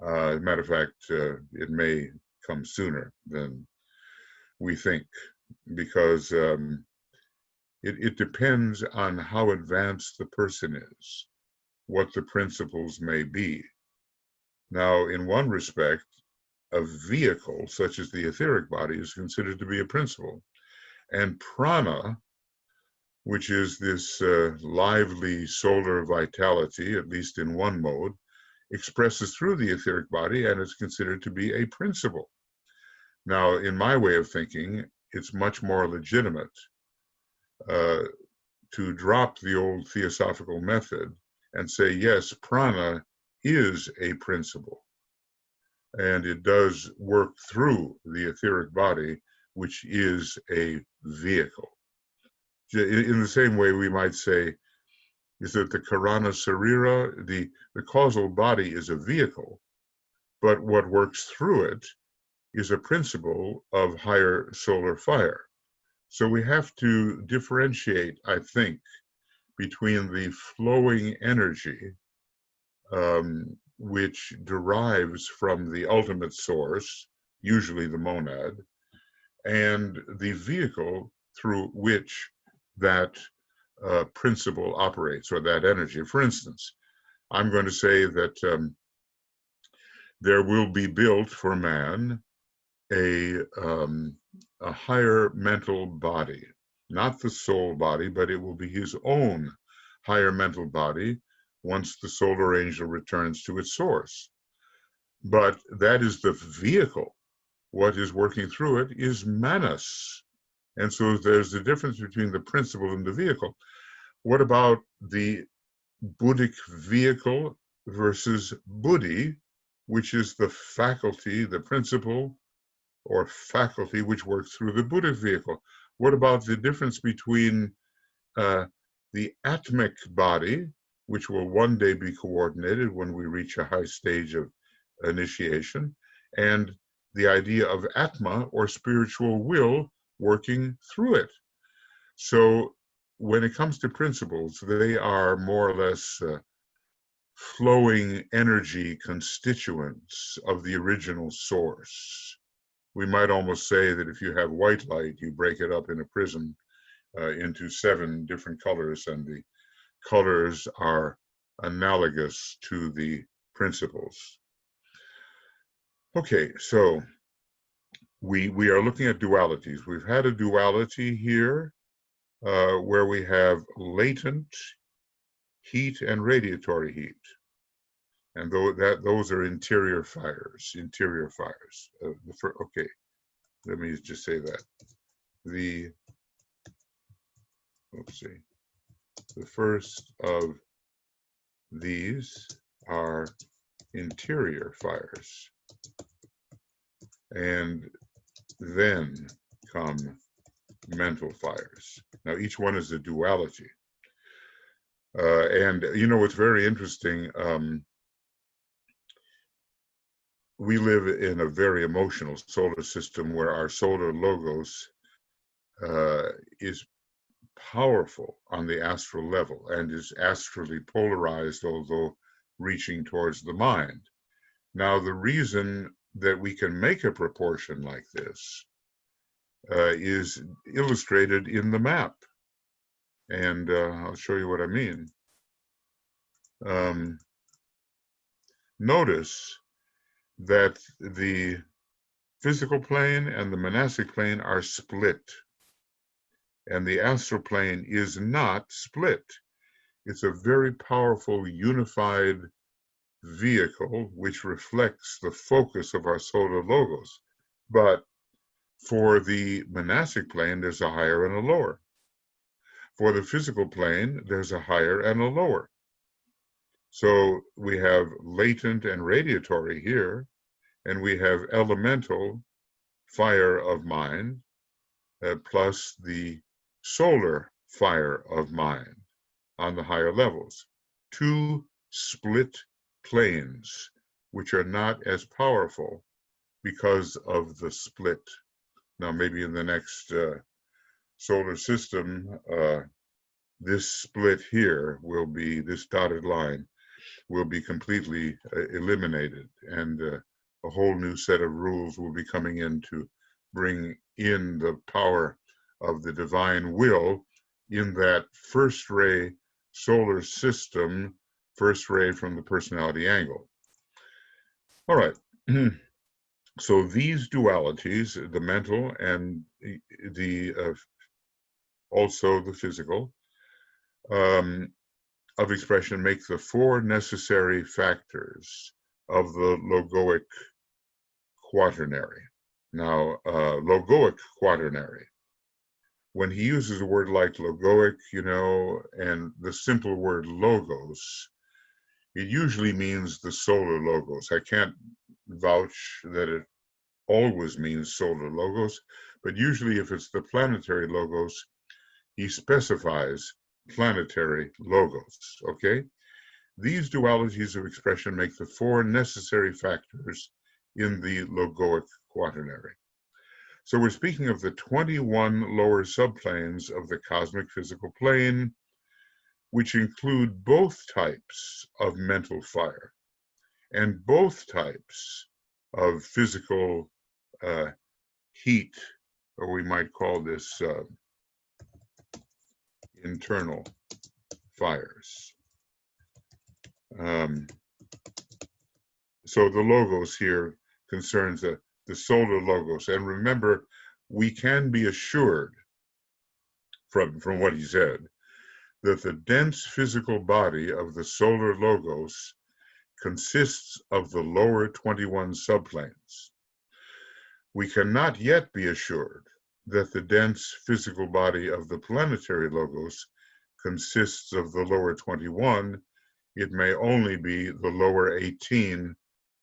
As a matter of fact, it may come sooner than we think, because it depends on how advanced the person is, what the principles may be. Now, in one respect, a vehicle such as the etheric body is considered to be a principle, and prana, which is this lively solar vitality, at least in one mode, expresses through the etheric body and is considered to be a principle. Now, in my way of thinking, it's much more legitimate to drop the old theosophical method and say, yes, prana is a principle, and it does work through the etheric body, which is a vehicle. In the same way, we might say is that the karana sarira, the causal body, is a vehicle, but what works through it is a principle of higher solar fire. So we have to differentiate, I think, between the flowing energy, which derives from the ultimate source, usually the monad, and the vehicle through which that principle operates, or that energy. For instance, I'm going to say that there will be built for man a higher mental body, not the soul body, but it will be his own higher mental body once the solar angel returns to its source. But that is the vehicle. What is working through it is manas. And so there's the difference between the principle and the vehicle. What about the Buddhic vehicle versus buddhi, which is the faculty, the principle or faculty which works through the Buddhic vehicle? What about the difference between the atmic body, which will one day be coordinated when we reach a high stage of initiation, and the idea of atma, or spiritual will, working through it? So when it comes to principles, they are more or less flowing energy constituents of the original source. We might almost say that if you have white light, you break it up in a prism into 7 different colors, and the colors are analogous to the principles. Okay, so we are looking at dualities. We've had a duality here where we have latent heat and radiatory heat. And those are interior fires. Okay, let me just say that. The first of these are interior fires. And then come mental fires. Now, each one is a duality. And you know what's very interesting? We live in a very emotional solar system where our solar logos is powerful on the astral level and is astrally polarized, although reaching towards the mind. Now, the reason that we can make a proportion like this is illustrated in the map. And I'll show you what I mean. Notice that the physical plane and the monastic plane are split, and the astral plane is not split. It's a very powerful unified vehicle which reflects the focus of our solar logos. But for the monastic plane, there's a higher and a lower. For the physical plane, there's a higher and a lower. So we have latent and radiatory here, and we have elemental fire of mind, plus the solar fire of mind on the higher levels. 2 split planes, which are not as powerful because of the split. Now, maybe in the next solar system, this split here will be, this dotted line will be completely eliminated, and a whole new set of rules will be coming in to bring in the power of the divine will in that first ray solar system, first ray from the personality angle. All right. So these dualities, the mental and the also the physical, of expression, make the four necessary factors of the logoic quaternary. Now, logoic quaternary, when he uses a word like logoic, and the simple word logos, it usually means the solar logos. I can't vouch that it always means solar logos, but usually if it's the planetary logos, he specifies planetary logos, okay? These dualities of expression make the four necessary factors in the logoic quaternary. So we're speaking of the 21 lower subplanes of the cosmic physical plane, which include both types of mental fire and both types of physical heat, or we might call this internal fires. So the logos here concerns the solar logos. And remember, we can be assured from what he said that the dense physical body of the solar logos consists of the lower 21 subplanes. We cannot yet be assured that the dense physical body of the planetary logos consists of the lower 21. It may only be the lower 18,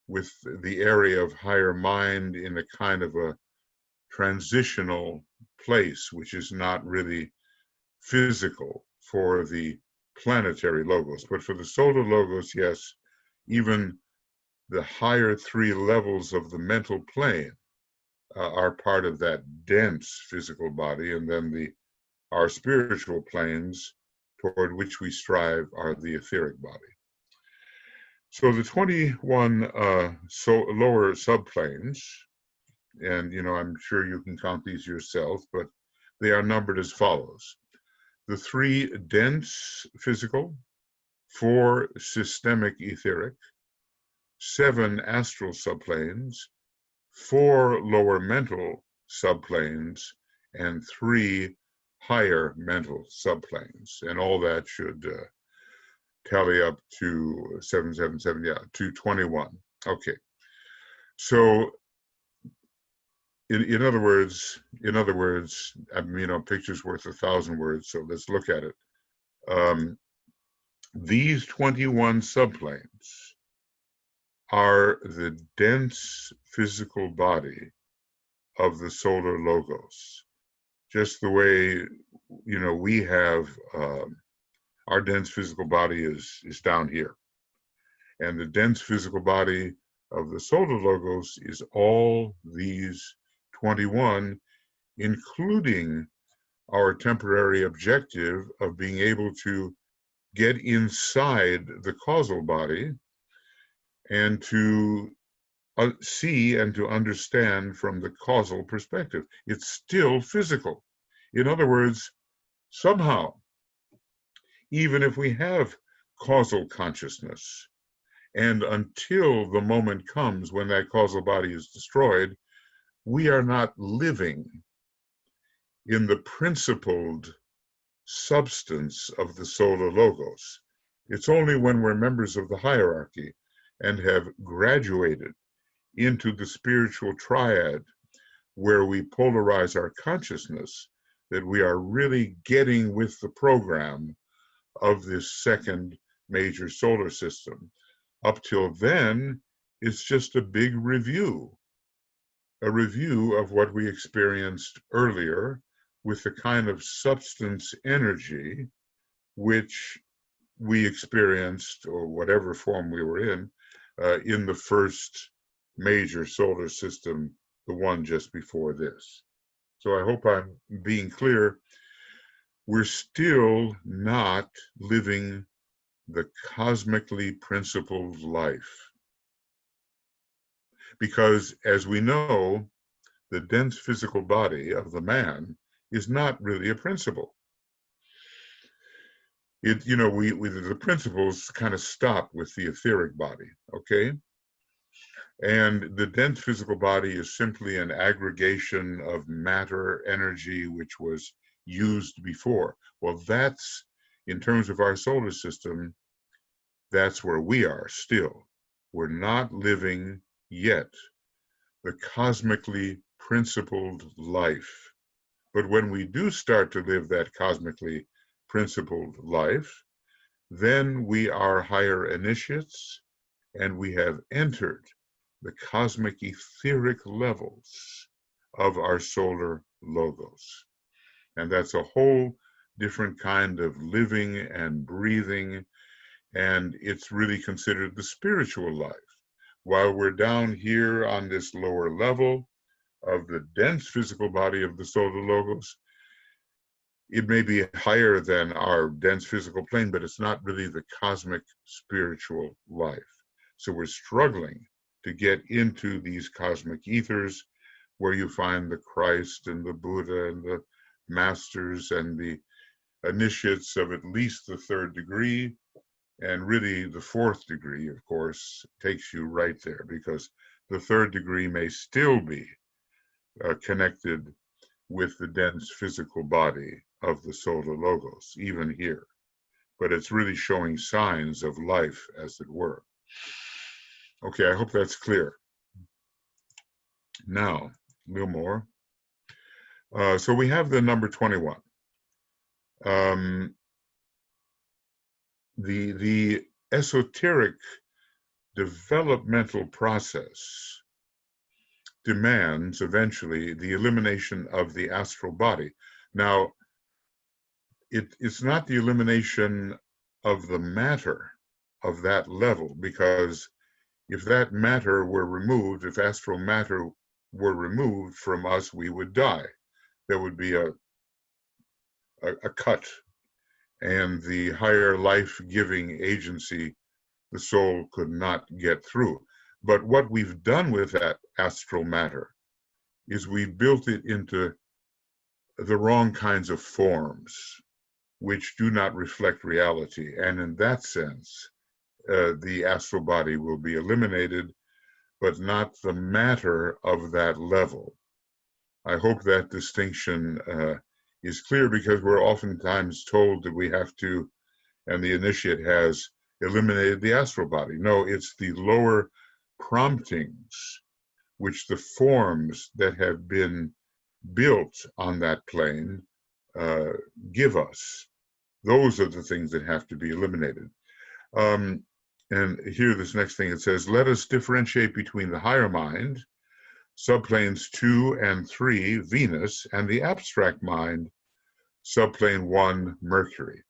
with the area of higher mind in a kind of a transitional place, which is not really physical for the planetary logos. But for the solar logos, yes, even the higher three levels of the mental plane are part of that dense physical body, and then our spiritual planes toward which we strive are the etheric body. So the 21 lower subplanes, and I'm sure you can count these yourself, but they are numbered as follows: the 3 dense physical, 4 systemic etheric, 7 astral subplanes, 4 lower mental subplanes, and 3 higher mental subplanes, and all that should tally up to 777, yeah, 221. Okay, so in other words, picture's worth 1,000 words, so let's look at it. These 21 subplanes are the dense physical body of the solar logos, just the way we have our dense physical body is down here, and the dense physical body of the solar logos is all these 21, including our temporary objective of being able to get inside the causal body and to see and to understand from the causal perspective. It's still physical. In other words, somehow, even if we have causal consciousness, and until the moment comes when that causal body is destroyed, we are not living in the principled substance of the solar logos. It's only when we're members of the hierarchy and have graduated into the spiritual triad where we polarize our consciousness that we are really getting with the program of this second major solar system. Up till then, it's just a big review, a review of what we experienced earlier with the kind of substance energy which we experienced, or whatever form we were in the first major solar system, the one just before this. So I hope I'm being clear. We're still not living the cosmically principled life. Because as we know, the dense physical body of the man is not really a principle. The principles kind of stop with the etheric body, okay? And the dense physical body is simply an aggregation of matter, energy, which was used before. Well, that's, in terms of our solar system, that's where we are still. We're not living yet the cosmically principled life. But when we do start to live that cosmically principled life, then we are higher initiates and we have entered the cosmic etheric levels of our solar logos. And that's a whole different kind of living and breathing, and it's really considered the spiritual life. While we're down here on this lower level of the dense physical body of the solar logos, it may be higher than our dense physical plane, but it's not really the cosmic spiritual life. So we're struggling to get into these cosmic ethers where you find the Christ and the Buddha and the masters and the initiates of at least the third degree. And really the fourth degree, of course, takes you right there, because the third degree may still be connected with the dense physical body of the solar logos, even here. But it's really showing signs of life, as it were. Okay, I hope that's clear. Now, a little more. So we have the number 21. The esoteric developmental process demands eventually the elimination of the astral body. Now, it's not the elimination of the matter of that level, because if that matter were removed, if astral matter were removed from us, we would die. There would be a cut, and the higher life-giving agency, the soul, could not get through. But what we've done with that astral matter is we built it into the wrong kinds of forms, which do not reflect reality. And in that sense, the astral body will be eliminated, but not the matter of that level. I hope that distinction is clear, because we're oftentimes told that we have to, and the initiate has eliminated the astral body. No, it's the lower promptings, which the forms that have been built on that plane give us. Those are the things that have to be eliminated. And here, this next thing, it says, let us differentiate between the higher mind, subplanes 2 and 3, Venus, and the abstract mind, subplane 1, Mercury.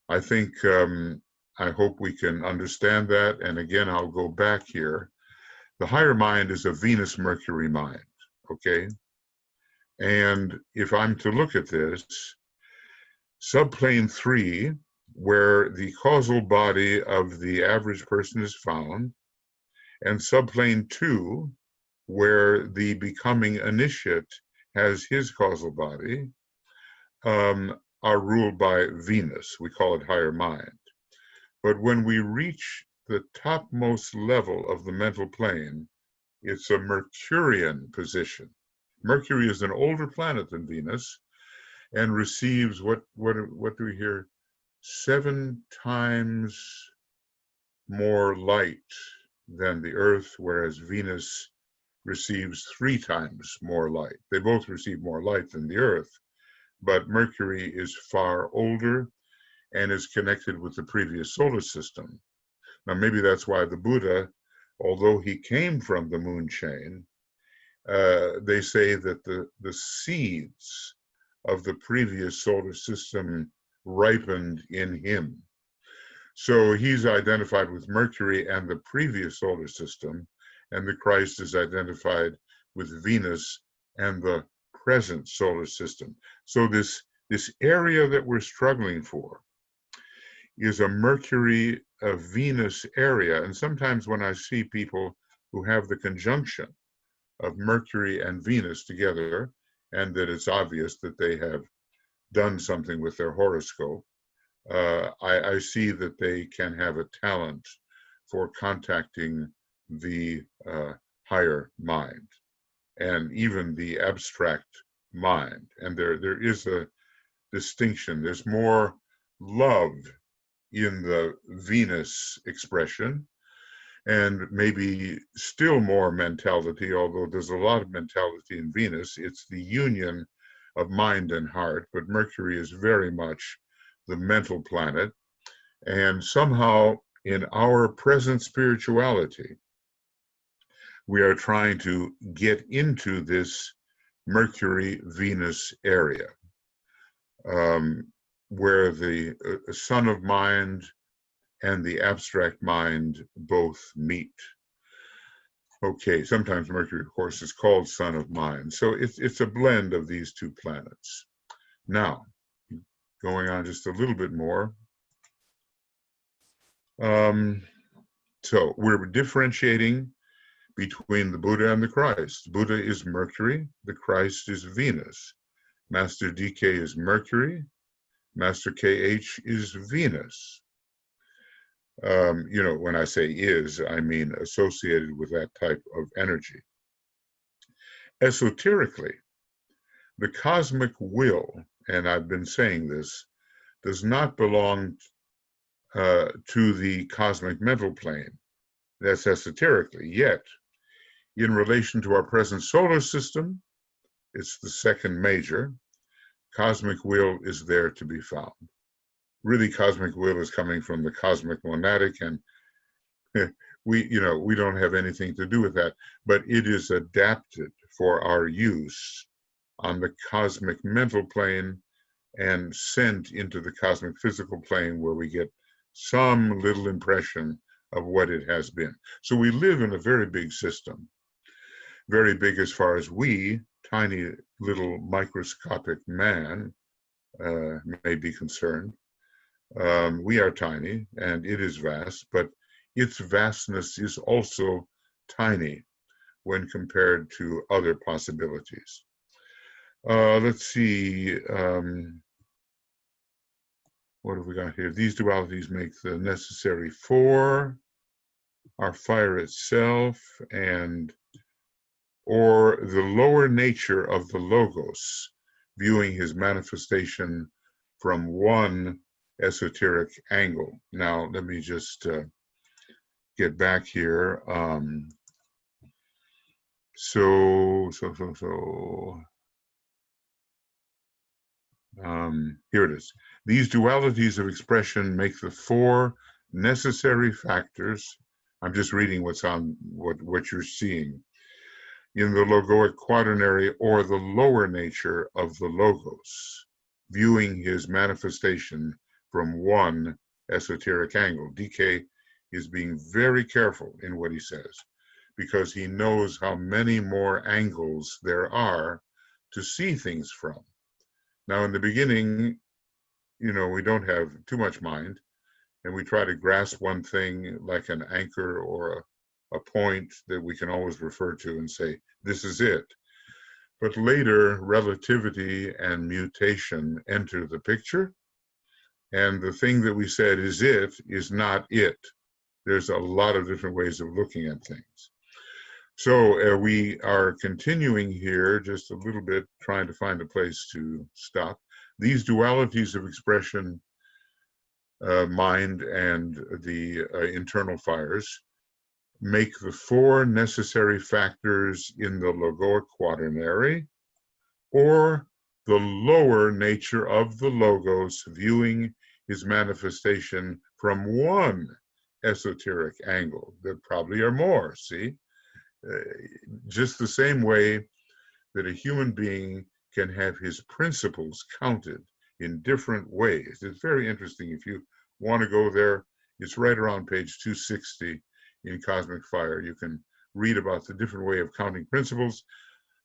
I think, I hope we can understand that. And again, I'll go back here. The higher mind is a Venus-Mercury mind, okay? And if I'm to look at this, subplane 3, where the causal body of the average person is found, and subplane 2, where the becoming initiate has his causal body, are ruled by Venus. We call it higher mind. But when we reach the topmost level of the mental plane, it's a Mercurian position. Mercury is an older planet than Venus and receives, what do we hear? 7 times more light than the Earth, whereas Venus receives 3 times more light. They both receive more light than the Earth, but Mercury is far older and is connected with the previous solar system. Now, maybe that's why the Buddha, although he came from the moon chain, they say that the seeds of the previous solar system ripened in him. So he's identified with Mercury and the previous solar system, and the Christ is identified with Venus and the present solar system. So this area that we're struggling for is a Mercury-Venus area. And sometimes when I see people who have the conjunction of Mercury and Venus together, and that it's obvious that they have done something with their horoscope, I see that they can have a talent for contacting the higher mind and even the abstract mind. And there is a distinction. There's more love in the Venus expression, and maybe still more mentality, although there's a lot of mentality in Venus. It's the union of mind and heart, but Mercury is very much the mental planet. And somehow in our present spirituality, we are trying to get into this Mercury-Venus area, where the son of mind and the abstract mind both meet. Okay, sometimes Mercury, of course, is called son of mind. So it's a blend of these two planets. Now, going on just a little bit more. So we're differentiating between the Buddha and the Christ. Buddha is Mercury, the Christ is Venus. Master DK is Mercury, Master KH is Venus. When I say is, I mean associated with that type of energy. Esoterically, the cosmic will, and I've been saying this, does not belong to the cosmic mental plane. That's esoterically. Yet, in relation to our present solar system, it's the second major. Cosmic will is there to be found. Really, cosmic will is coming from the cosmic monadic, and we don't have anything to do with that, but it is adapted for our use on the cosmic mental plane and sent into the cosmic physical plane, where we get some little impression of what it has been. So we live in a very big system, very big as far as we, tiny little microscopic man, may be concerned. We are tiny and it is vast, but its vastness is also tiny when compared to other possibilities. Let's see, what have we got here? These dualities make the necessary four, our fire itself, or the lower nature of the Logos, viewing his manifestation from one esoteric angle. Now, let me just get back here. Here it is. These dualities of expression make the four necessary factors. I'm just reading what's on what you're seeing in the logoic quaternary, or the lower nature of the Logos, viewing his manifestation from one esoteric angle. DK is being very careful in what he says, because he knows how many more angles there are to see things from. Now, in the beginning, we don't have too much mind, and we try to grasp one thing like an anchor or a point that we can always refer to and say, this is it. But later, relativity and mutation enter the picture, and the thing that we said is it is not it. There's a lot of different ways of looking at things. So we are continuing here just a little bit, trying to find a place to stop. These dualities of expression, mind and the internal fires, make the four necessary factors in the logoic quaternary, or the lower nature of the Logos, viewing his manifestation from one esoteric angle. There probably are more, see? Just the same way that a human being can have his principles counted in different ways. It's very interesting. If you want to go there, it's right around page 260 in Cosmic Fire. You can read about the different way of counting principles.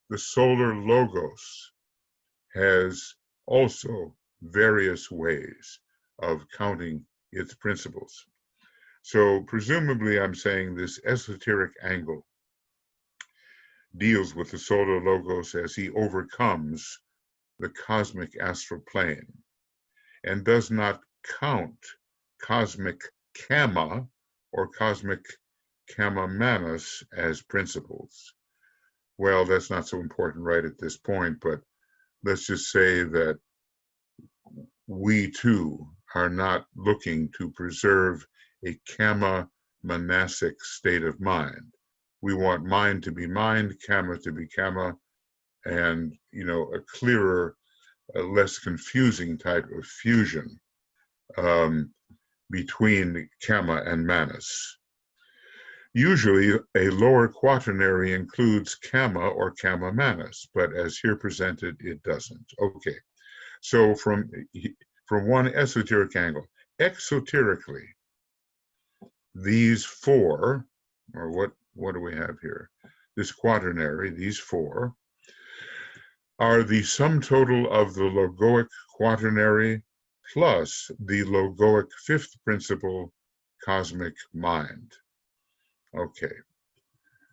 The solar Logos has also various ways of counting its principles. So presumably I'm saying this esoteric angle deals with the solar logos as he overcomes the cosmic astral plane and does not count cosmic kamma or cosmic kamma manas as principles. Well, that's not so important right at this point, but let's just say that we too are not looking to preserve a kamma manasic state of mind. We want mind to be mind, kamma to be kamma, and a clearer, less confusing type of fusion between kamma and manas. Usually, a lower quaternary includes kamma or kamma manas, but as here presented, it doesn't. Okay, so from one esoteric angle, exoterically, these four, or what do we have here? This quaternary, these four, are the sum total of the logoic quaternary plus the logoic fifth principle, cosmic mind. Okay,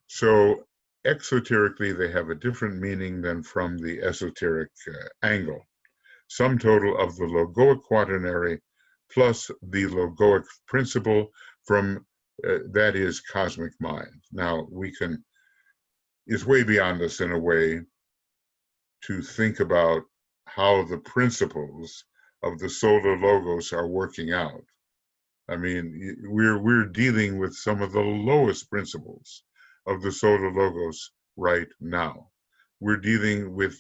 so exoterically, they have a different meaning than from the esoteric angle. Sum total of the logoic quaternary plus the logoic principle from, that is, cosmic mind. Now, it's way beyond us in a way to think about how the principles of the solar logos are working out. I mean, we're dealing with some of the lowest principles of the solar logos right now. We're dealing with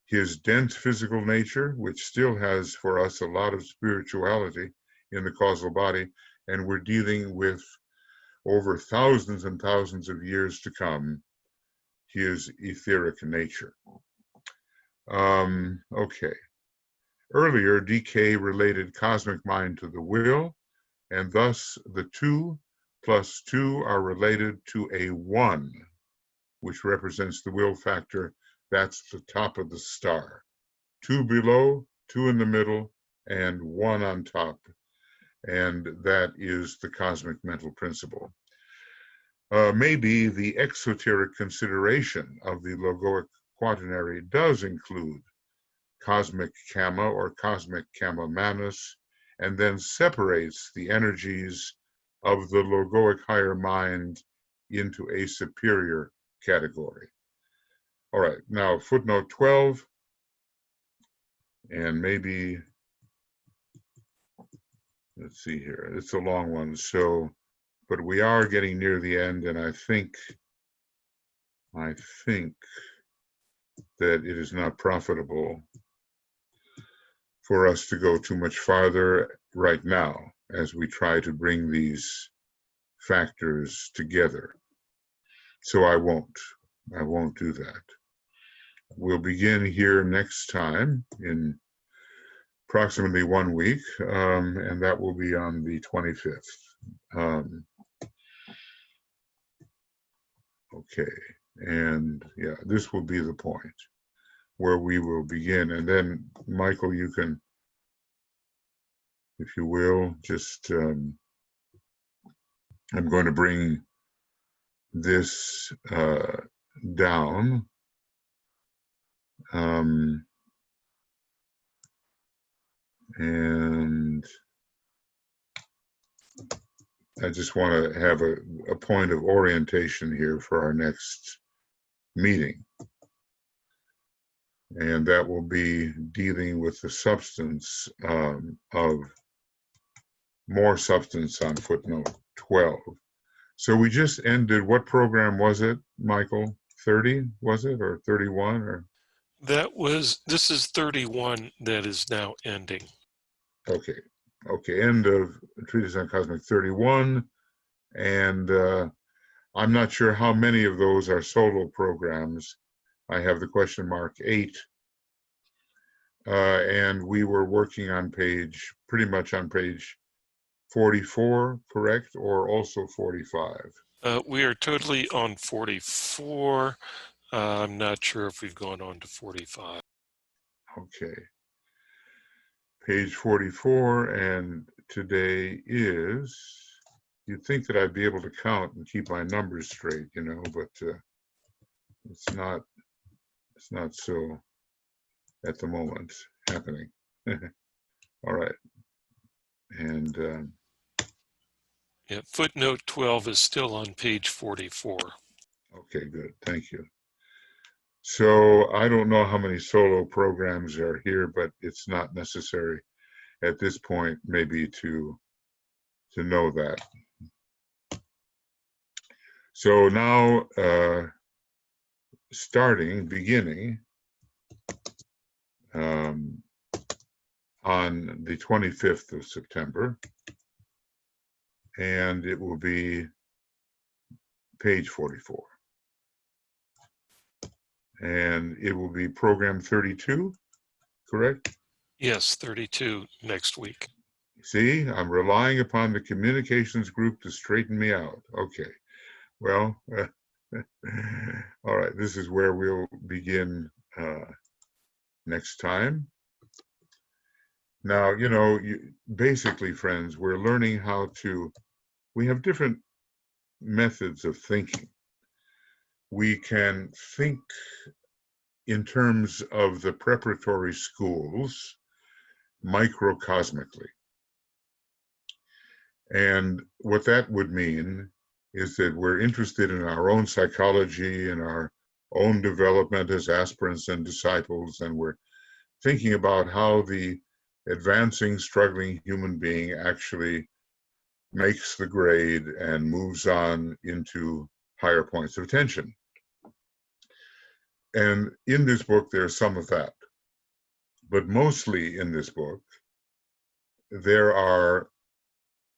his dense physical nature, which still has for us a lot of spirituality in the causal body, and we're dealing with, over thousands and thousands of years to come, his etheric nature. Okay. Earlier, DK related cosmic mind to the will, and thus the 2 plus 2 are related to a 1, which represents the will factor. That's the top of the star. 2 below, 2 in the middle, and 1 on top. And that is the cosmic mental principle. Maybe the exoteric consideration of the logoic quaternary does include cosmic kamma or cosmic kamma manas, and then separates the energies of the logoic higher mind into a superior category. All right, now footnote 12, and maybe, let's see here, it's a long one, so, but we are getting near the end, and I think that it is not profitable for us to go too much farther right now as we try to bring these factors together. So I won't do that. We'll begin here next time in approximately 1 week, and that will be on the 25th. Okay, and yeah, this will be the point where we will begin. And then, Michael, you can, if you will, just, I'm going to bring this down. And I just want to have a point of orientation here for our next meeting. And that will be dealing with the substance of more substance on footnote 12. So we just ended, what program was it, Michael? 30, was it, or 31? Or
This is 31 that is now ending.
Okay, end of Treatise on Cosmic 31. And I'm not sure how many of those are solo programs. I have the question mark 8. And we were working on pretty much on page 44, correct? Or also 45?
We are totally on 44. I'm not sure if we've gone on to 45.
Okay. Page 44, and today is, you'd think that I'd be able to count and keep my numbers straight, but it's not so at the moment happening. All right. And
Yeah, footnote 12 is still on page 44.
okay, good. Thank you. So I don't know how many solo programs are here, but it's not necessary at this point maybe to know that. So now beginning on the 25th of September, and it will be page 44. And it will be program 32, correct?
Yes, 32 next week.
See, I'm relying upon the communications group to straighten me out. Okay, well, all right, this is where we'll begin next time. Now, basically, friends, we're learning how we have different methods of thinking. We can think in terms of the preparatory schools microcosmically. And what that would mean is that we're interested in our own psychology and our own development as aspirants and disciples, and we're thinking about how the advancing, struggling human being actually makes the grade and moves on into higher points of attention. And in this book, there's some of that. But mostly in this book, there are,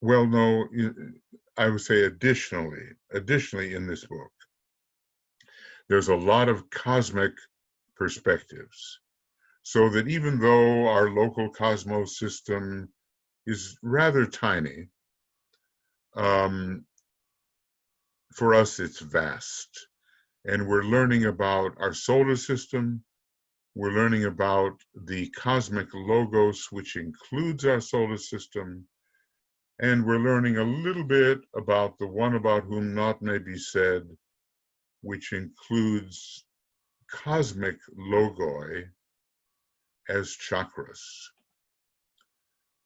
well, no, I would say additionally in this book, there's a lot of cosmic perspectives. So that even though our local cosmos system is rather tiny, for us it's vast. And we're learning about our solar system. We're learning about the cosmic logos, which includes our solar system. And we're learning a little bit about the one about whom naught may be said, which includes cosmic logoi as chakras.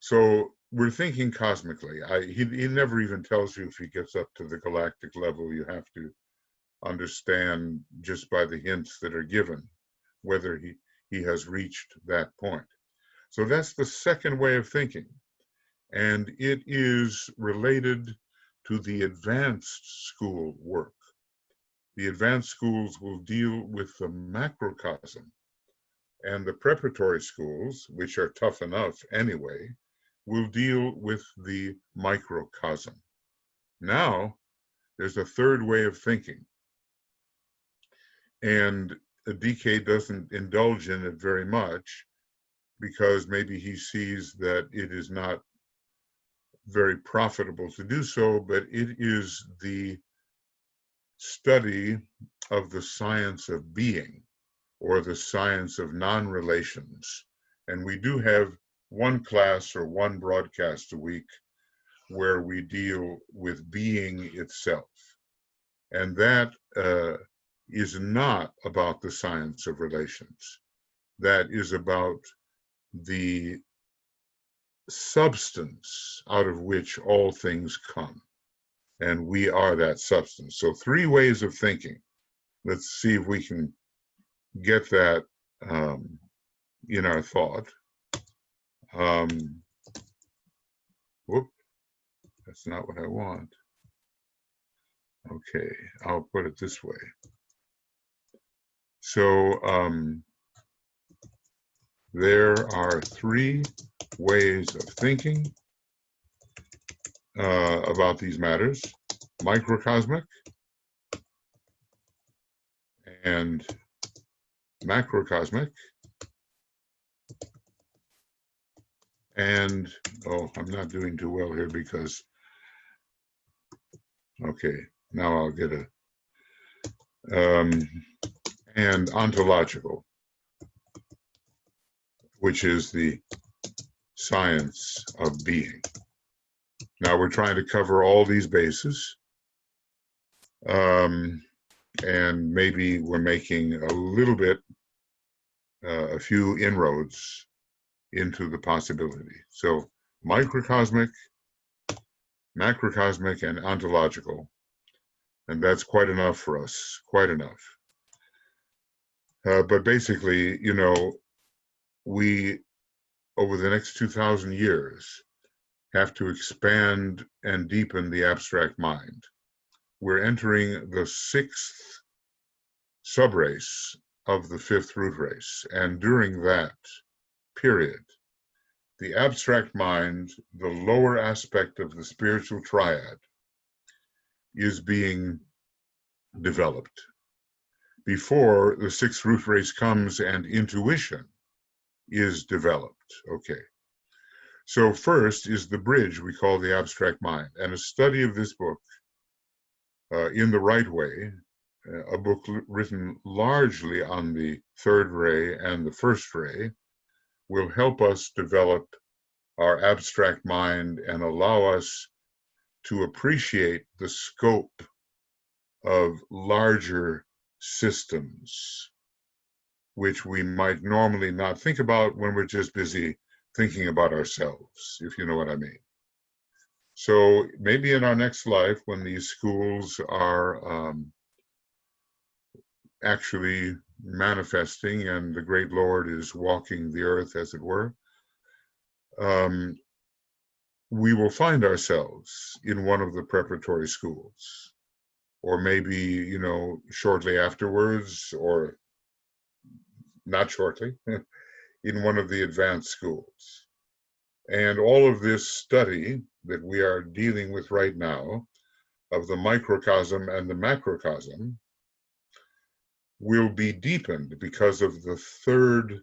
So we're thinking cosmically. He never even tells you if he gets up to the galactic level. You have to understand just by the hints that are given whether he has reached that point. So that's the second way of thinking. And it is related to the advanced school work. The advanced schools will deal with the macrocosm, and the preparatory schools, which are tough enough anyway, will deal with the microcosm. Now, there's a third way of thinking, and DK doesn't indulge in it very much because maybe he sees that it is not very profitable to do so, but it is the study of the science of being, or the science of non-relations. And we do have one class or one broadcast a week where we deal with being itself. And that is not about the science of relations. That is about the substance out of which all things come. And we are that substance. So 3 ways of thinking. Let's see if we can get that in our thought. Whoop, that's not what I want. Okay, I'll put it this way. So there are 3 ways of thinking about these matters: microcosmic and macrocosmic, and I'm not doing too well here because, okay, now I'll get a and ontological, which is the science of being. Now we're trying to cover all these bases, and maybe we're making a little bit, a few inroads into the possibility. So microcosmic, macrocosmic, and ontological, and that's quite enough for us, quite enough. But basically, we, over the next 2,000 years, have to expand and deepen the abstract mind. We're entering the sixth subrace of the fifth root race, and during that period, the abstract mind, the lower aspect of the spiritual triad, is being developed before the sixth root race comes and intuition is developed. Okay. So first is the bridge we call the abstract mind, and a study of this book in the right way, a book written largely on the third ray and the first ray, will help us develop our abstract mind and allow us to appreciate the scope of larger systems, which we might normally not think about when we're just busy thinking about ourselves, if you know what I mean. So maybe in our next life, when these schools are actually manifesting and the great Lord is walking the earth, as it were, we will find ourselves in one of the preparatory schools, or maybe, shortly afterwards, or not shortly, in one of the advanced schools. And all of this study that we are dealing with right now of the microcosm and the macrocosm will be deepened because of the third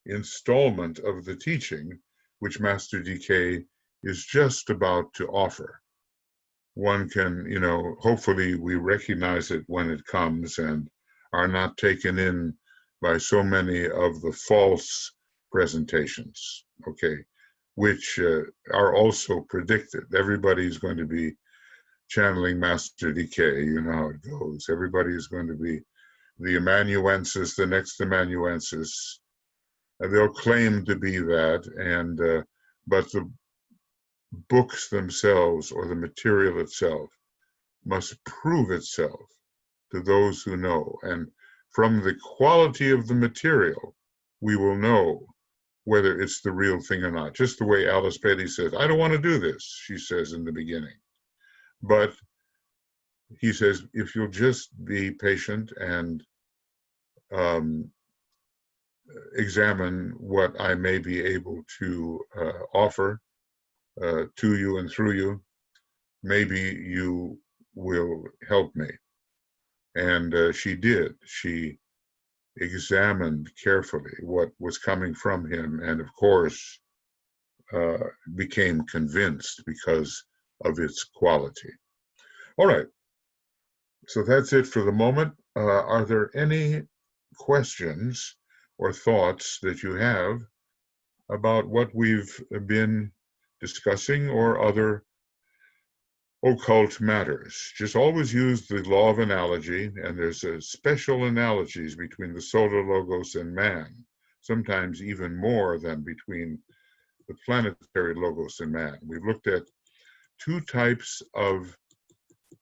installment of the teaching, which Master DK is just about to offer. One can, hopefully we recognize it when it comes and are not taken in by so many of the false presentations, okay, which are also predicted. Everybody's going to be channeling Master DK, you know how it goes. Everybody is going to be the amanuensis, the next amanuensis. They'll claim to be that, and but the books themselves or the material itself must prove itself to those who know. And from the quality of the material, we will know whether it's the real thing or not. Just the way Alice Bailey says, I don't want to do this, she says in the beginning. But he says, if you'll just be patient and examine what I may be able to offer to you and through you, maybe you will help me. And she did. She examined carefully what was coming from him, and of course became convinced because of its quality. All right, so that's it for the moment. Are there any questions or thoughts that you have about what we've been discussing or other occult matters? Just always use the law of analogy, and there's special analogies between the solar logos and man, sometimes even more than between the planetary logos and man. We've looked at two types of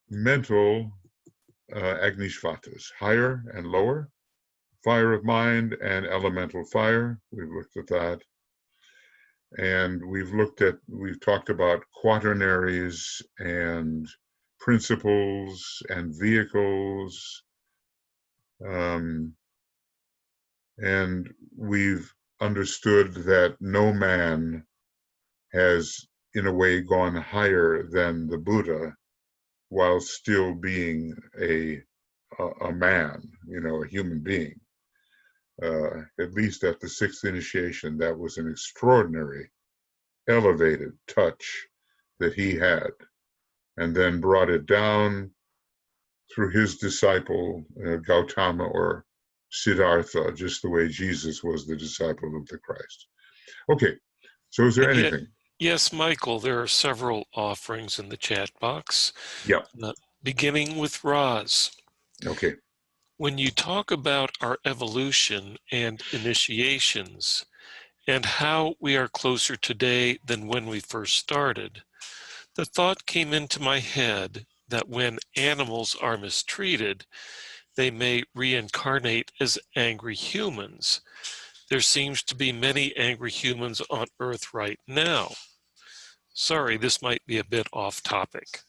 mental agnishvatas, higher and lower, fire of mind and elemental fire. We've looked at that. And we've talked about quaternaries and principles and vehicles. And we've understood that no man has, in a way, gone higher than the Buddha while still being a man, a human being. At least at the sixth initiation, that was an extraordinary, elevated touch that he had, and then brought it down through his disciple, Gautama or Siddhartha, just the way Jesus was the disciple of the Christ. Okay, so is there anything?
Yes, Michael, there are several offerings in the chat box,
Yeah.
beginning with Roz.
Okay.
When you talk about our evolution and initiations and how we are closer today than when we first started, the thought came into my head that when animals are mistreated, they may reincarnate as angry humans. There seems to be many angry humans on Earth right now. Sorry, this might be a bit off topic.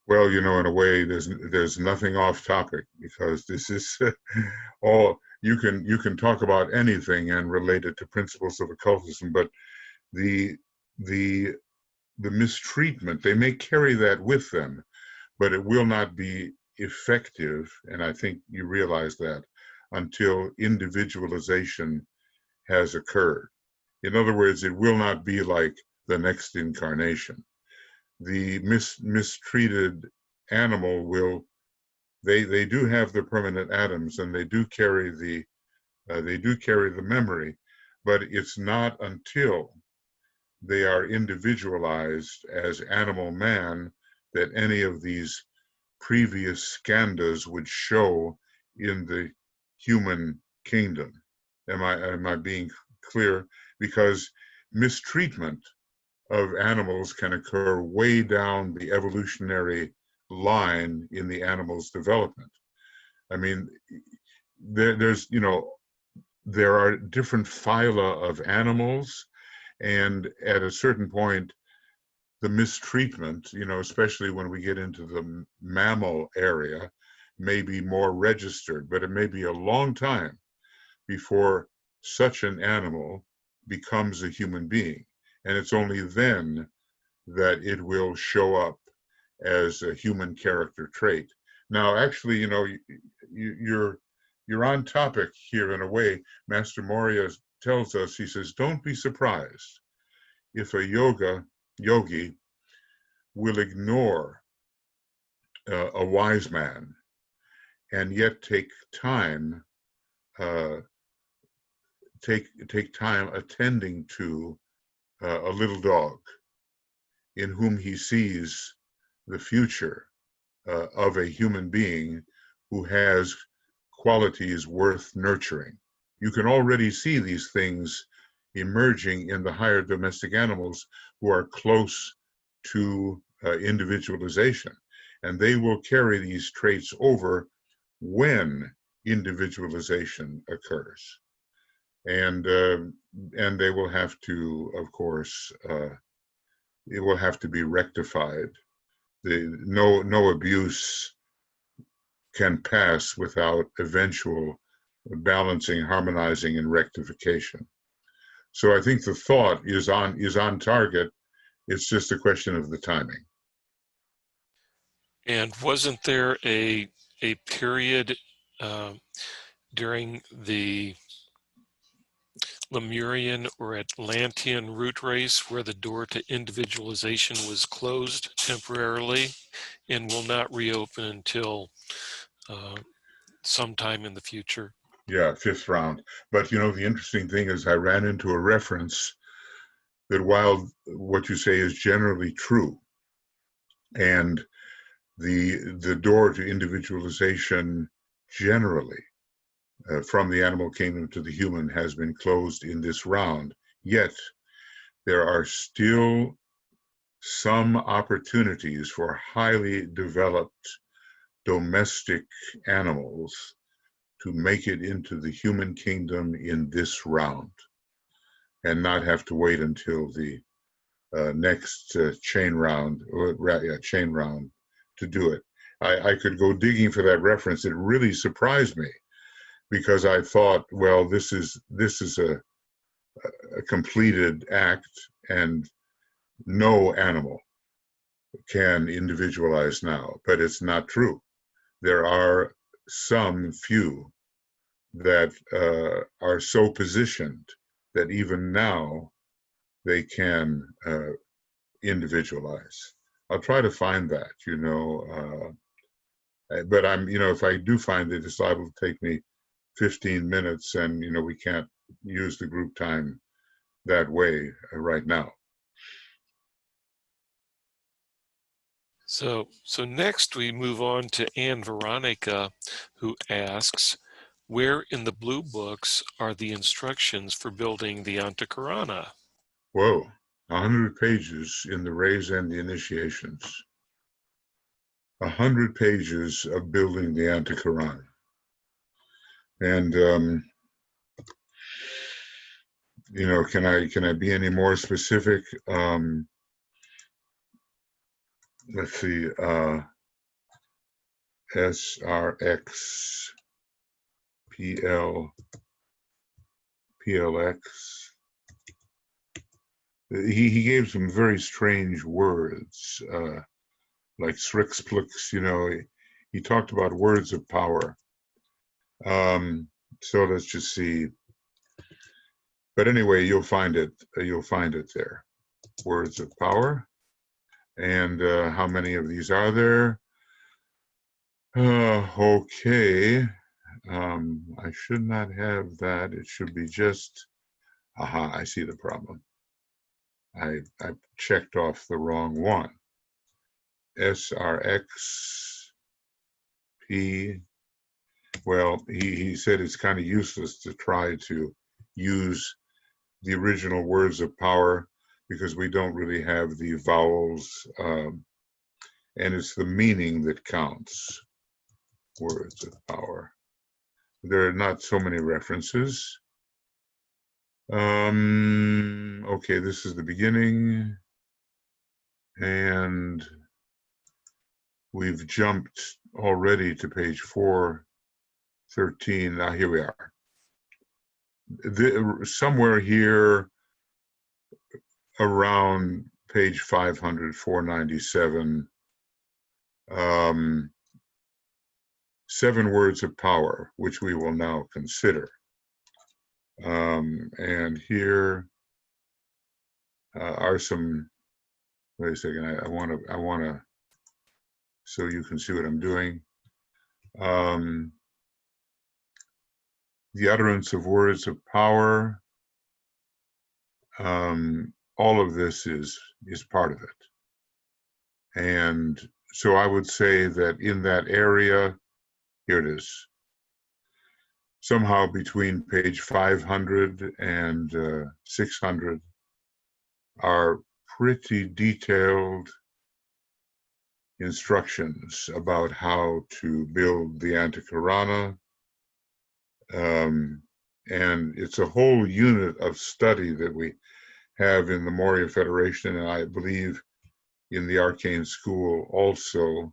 Well, in a way, there's nothing off topic because this is all you can talk about anything and relate it to principles of occultism, but the the the mistreatment, they may carry that with them, but it will not be effective, and I think you realize that, until individualization has occurred. In other words, it will not be like the next incarnation. The mistreated animal will, they do have the permanent atoms, and they do carry the memory, but it's not until they are individualized as animal man that any of these previous skandhas would show in the human kingdom. Am I being clear? Because mistreatment of animals can occur way down the evolutionary line in the animal's development. I mean, there are different phyla of animals, and at a certain point, the mistreatment, especially when we get into the mammal area, may be more registered, but it may be a long time before such an animal becomes a human being. And it's only then that it will show up as a human character trait. Now, actually, you're on topic here in a way. Master Moria tells us, he says, don't be surprised if a yogi will ignore a wise man and yet uh, take time attending to a little dog in whom he sees the future of a human being who has qualities worth nurturing. You can already see these things emerging in the higher domestic animals who are close to individualization. And they will carry these traits over when individualization occurs. And they will have to, of course, it will have to be rectified. No abuse can pass without eventual balancing, harmonizing, and rectification. So I think the thought is on target. It's just a question of the timing.
And wasn't there a period uh, during the Lemurian or Atlantean root race where the door to individualization was closed temporarily and will not reopen until uh, sometime in the future?
Yeah, fifth round. But the interesting thing is I ran into a reference that while what you say is generally true, and the door to individualization generally from the animal kingdom to the human has been closed in this round, yet there are still some opportunities for highly developed domestic animals to make it into the human kingdom in this round and not have to wait until the next chain round to do it. I could go digging for that reference. It really surprised me because I thought, well, this is a completed act, and no animal can individualize now, but it's not true. There are some few that are so positioned that even now they can individualize. I'll try to find that. But if I do find it, it's liable to take me 15 minutes, and we can't use the group time that way right now.
So next we move on to Anne Veronica, who asks, where in the blue books are the instructions for building the Antakarana?
Whoa, 100 pages in the rays and the initiations. 100 pages of building the Antakarana. And can I be any more specific? Let's see, SRX, PL, PLX. He gave some very strange words, like Srixplix, he talked about words of power. So let's just see. But anyway, you'll find it there. Words of power. And how many of these are there? Okay. I should not have that. It should be just, aha, I see the problem. I checked off the wrong one. SRX, P. Well, he said it's kind of useless to try to use the original words of power because we don't really have the vowels, and it's the meaning that counts. Words of power. There are not so many references. Okay, this is the beginning, and we've jumped already to page 413. Now here we are. Somewhere here around page 500, 497, 7 words of power, which we will now consider. And here are some, wait a second, I want to, so you can see what I'm doing. The utterance of words of power, all of this is part of it. And so I would say that in that area, here it is, somehow between page 500 and 600 are pretty detailed instructions about how to build the Antakarana. And it's a whole unit of study that we have in the Maurya Federation, and I believe in the Arcane School also,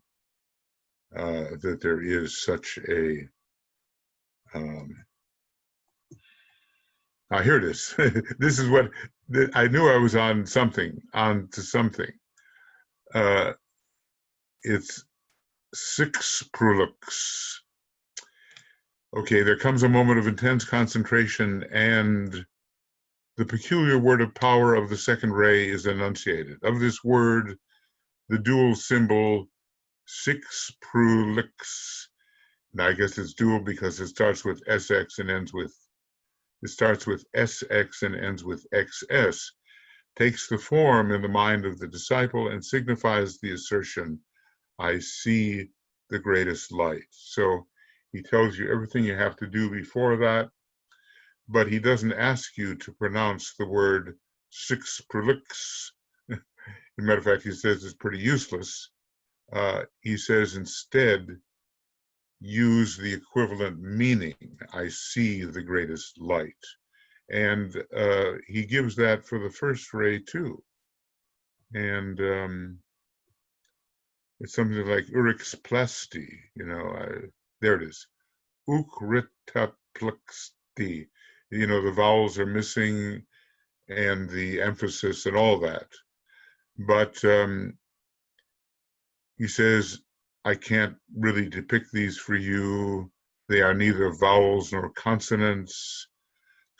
that there is such a, here it is. This is what, I knew I was on to something. It's 6 prolux. Okay, there comes a moment of intense concentration and the peculiar word of power of the second ray is enunciated. Of this word, the dual symbol 6 prolux. Now I guess it's dual because it starts with SX and ends with, SX and ends with XS, takes the form in the mind of the disciple and signifies the assertion, I see the greatest light. So he tells you everything you have to do before that, but he doesn't ask you to pronounce the word 6 prolux. As a matter of fact, he says it's pretty useless. He says instead, use the equivalent meaning, I see the greatest light. And he gives that for the first ray too. And it's something like urix plasti, there it is. Ukritapluxti. The vowels are missing and the emphasis and all that. But he says, I can't really depict these for you. They are neither vowels nor consonants.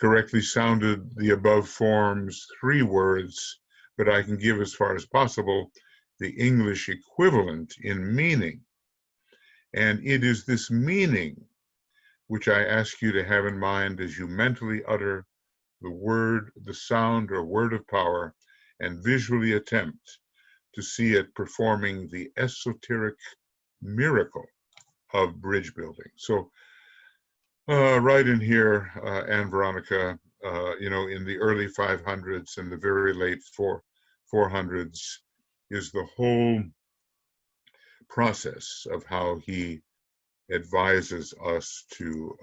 Correctly sounded the above forms 3 words, but I can give as far as possible the English equivalent in meaning. And it is this meaning which I ask you to have in mind as you mentally utter the word, the sound or word of power, and visually attempt to see it performing the esoteric miracle of bridge building. So right in here, Anne Veronica, in the early 500s and the very late 400s is the whole process of how he advises us to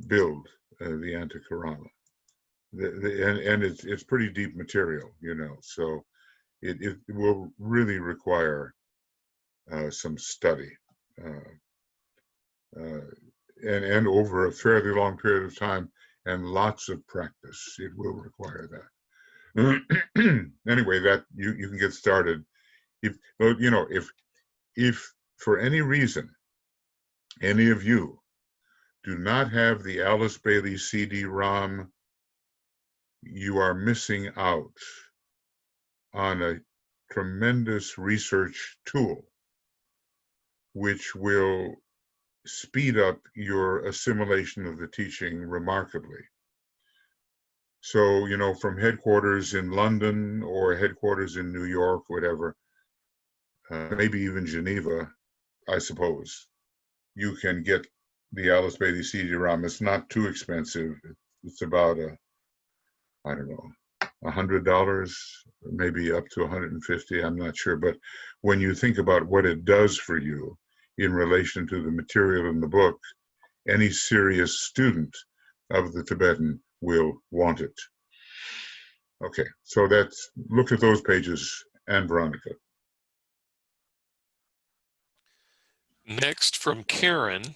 build the Antikythera. And it's pretty deep material, so it will really require some study and over a fairly long period of time and lots of practice. It will require that. Anyway, that you can get started. If for any reason any of you do not have the Alice Bailey CD-ROM, you are missing out on a tremendous research tool which will speed up your assimilation of the teaching remarkably. So, from headquarters in London or headquarters in New York, whatever, maybe even Geneva, I suppose, you can get the Alice Bailey CD-ROM. It's not too expensive. It's about $100, maybe up to $150. I'm not sure. But when you think about what it does for you in relation to the material in the book, any serious student of the Tibetan will want it. Okay, so look at those pages, Anne Veronica.
Next, from Karen,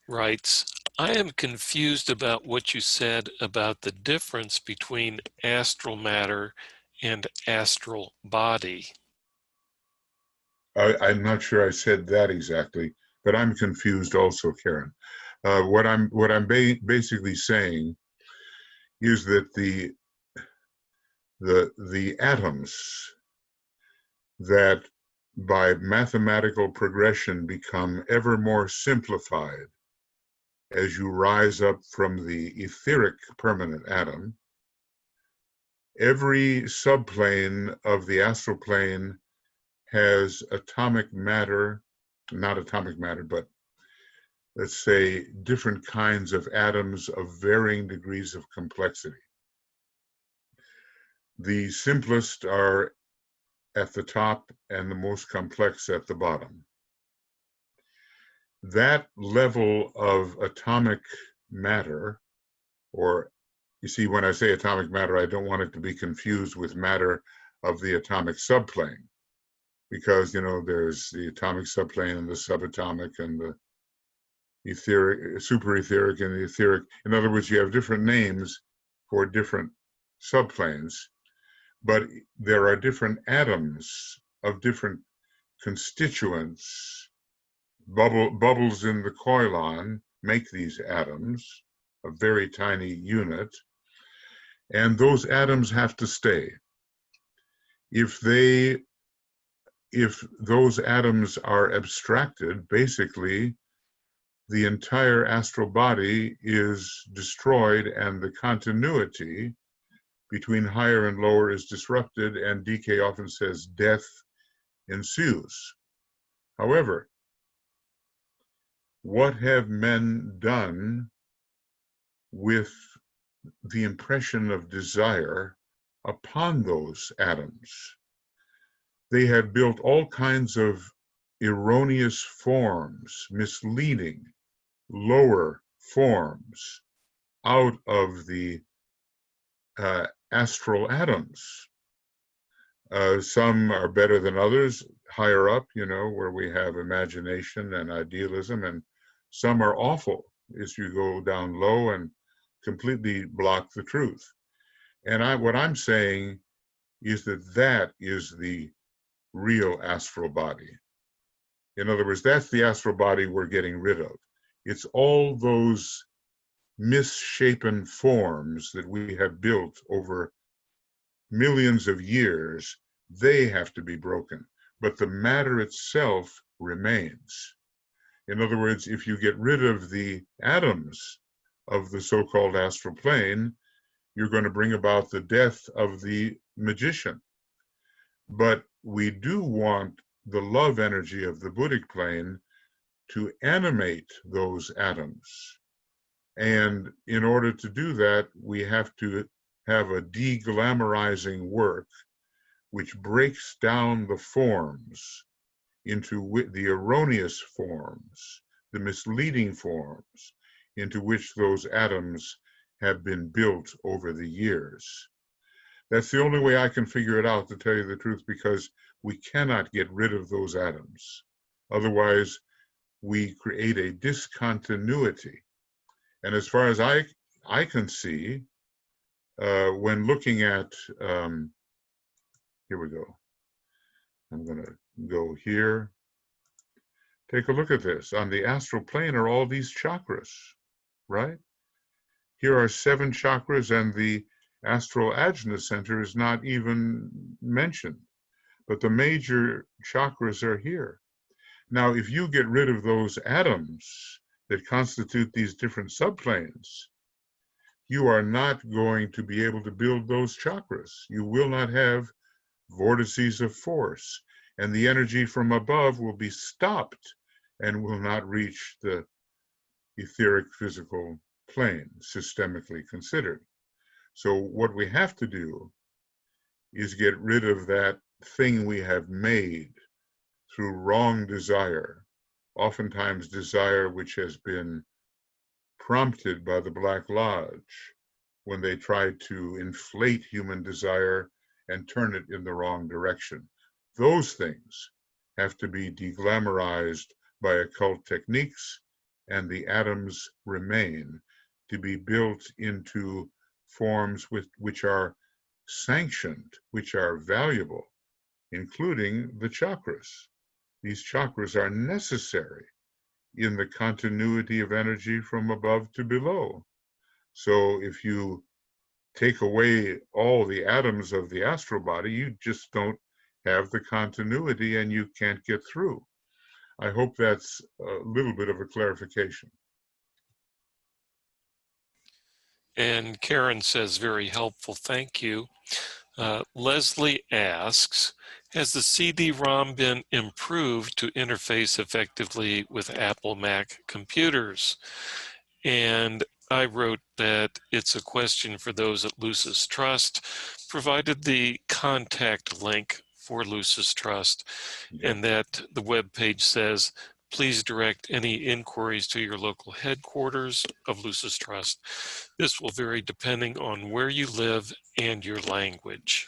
writes, I am confused about what you said about the difference between astral matter and astral body.
I'm not sure I said that exactly, but I'm confused also, Karen. What I'm basically saying is that the atoms that by mathematical progression become ever more simplified as you rise up from the etheric permanent atom, every subplane of the astral plane has atomic matter, not atomic matter, but let's say different kinds of atoms of varying degrees of complexity. The simplest are at the top and the most complex at the bottom. That level of atomic matter, or you see, when I say atomic matter, I don't want it to be confused with matter of the atomic subplane, because, there's the atomic subplane and the subatomic and the etheric, superetheric and the etheric. In other words, you have different names for different subplanes, but there are different atoms of different constituents. Bubbles in the koilon make these atoms, a very tiny unit, and those atoms have to stay. If those atoms are abstracted, basically the entire astral body is destroyed and the continuity between higher and lower is disrupted, and DK often says death ensues. However, what have men done with the impression of desire upon those atoms? They have built all kinds of erroneous forms, misleading lower forms out of the astral atoms. Some are better than others, higher up, where we have imagination and idealism, and some are awful as you go down low and completely block the truth. And what I'm saying is that is the real astral body. In other words, that's the astral body we're getting rid of. It's all those misshapen forms that we have built over millions of years. They have to be broken, but the matter itself remains. In other words, if you get rid of the atoms of the so-called astral plane, you're going to bring about the death of the magician, But we do want the love energy of the Buddhic plane to animate those atoms. And in order to do that, we have to have a de-glamorizing work which breaks down the forms into the erroneous forms, the misleading forms into which those atoms have been built over the years. That's the only way I can figure it out, to tell you the truth, because we cannot get rid of those atoms. Otherwise, we create a discontinuity. And as far as I can see, when looking at, here we go. I'm going to go here. Take a look at this. On the astral plane are all these chakras, right? Here are 7 chakras, and the astral ajna center is not even mentioned. But the major chakras are here. Now, if you get rid of those atoms that constitute these different subplanes, you are not going to be able to build those chakras. You will not have vortices of force, and the energy from above will be stopped and will not reach the etheric physical plane, systemically considered. So what we have to do is get rid of that thing we have made through wrong desire, oftentimes desire which has been prompted by the Black Lodge when they tried to inflate human desire and turn it in the wrong direction. Those things have to be deglamorized by occult techniques, and the atoms remain to be built into forms which are sanctioned, which are valuable, including the chakras. These chakras are necessary in the continuity of energy from above to below. So if you take away all the atoms of the astral body, you just don't have the continuity and you can't get through. I hope that's a little bit of a clarification.
And Karen says, very helpful, thank you. Leslie asks, has the CD-ROM been improved to interface effectively with Apple Mac computers? And I wrote that it's a question for those at Lucis Trust, provided the contact link for Lucis Trust, and that the web page says, please direct any inquiries to your local headquarters of Lucis Trust. This will vary depending on where you live and your language.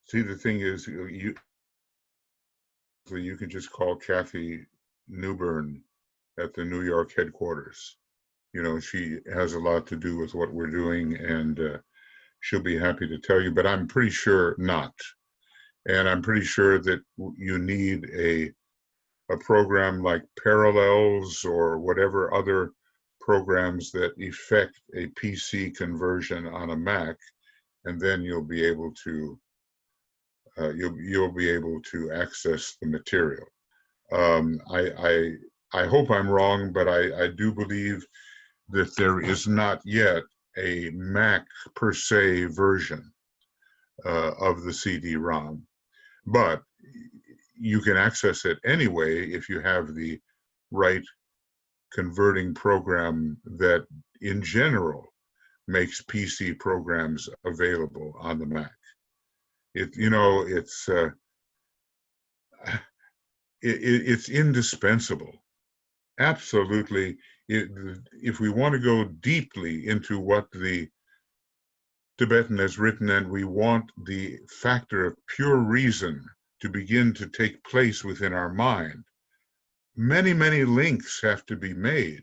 See, the thing is, you can just call Kathy Newbern at the New York headquarters. You know, she has a lot to do with what we're doing, and she'll be happy to tell you, but I'm pretty sure not. And I'm pretty sure that you need a program like Parallels or whatever other programs that effect a PC conversion on a Mac, and then you'll be able to access the material. I hope I'm wrong, but I do believe that there is not yet a Mac per se version of the CD-ROM, but you can access it anyway if you have the right converting program that in general makes PC programs available on the Mac. It's indispensable. Absolutely. If we want to go deeply into what the Tibetan has written, and we want the factor of pure reason to begin to take place within our mind, many, many links have to be made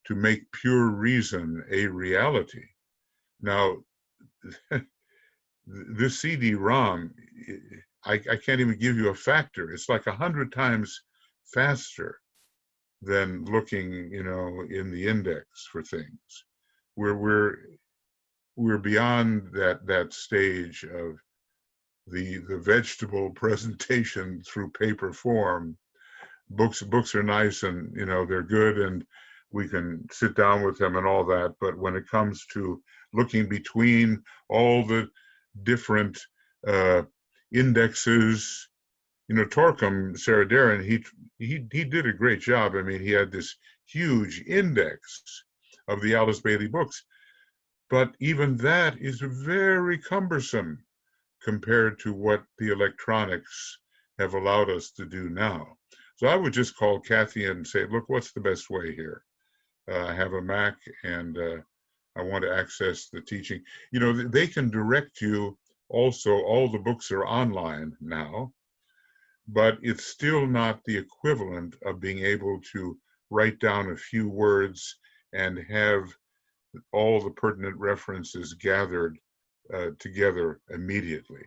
to make pure reason a reality. Now, this CD-ROM, I can't even give you a factor. It's like 100 times faster than looking, in the index for things. We're beyond that stage of the vegetable presentation through paper form. Books are nice, and they're good, and we can sit down with them and all that. But when it comes to looking between all the different indexes. Torquem Saradarin, he did a great job. I mean, he had this huge index of the Alice Bailey books, but even that is very cumbersome compared to what the electronics have allowed us to do now. So I would just call Kathy and say, look, what's the best way here? I have a Mac and I want to access the teaching. They can direct you also. All the books are online now, but it's still not the equivalent of being able to write down a few words and have all the pertinent references gathered together immediately.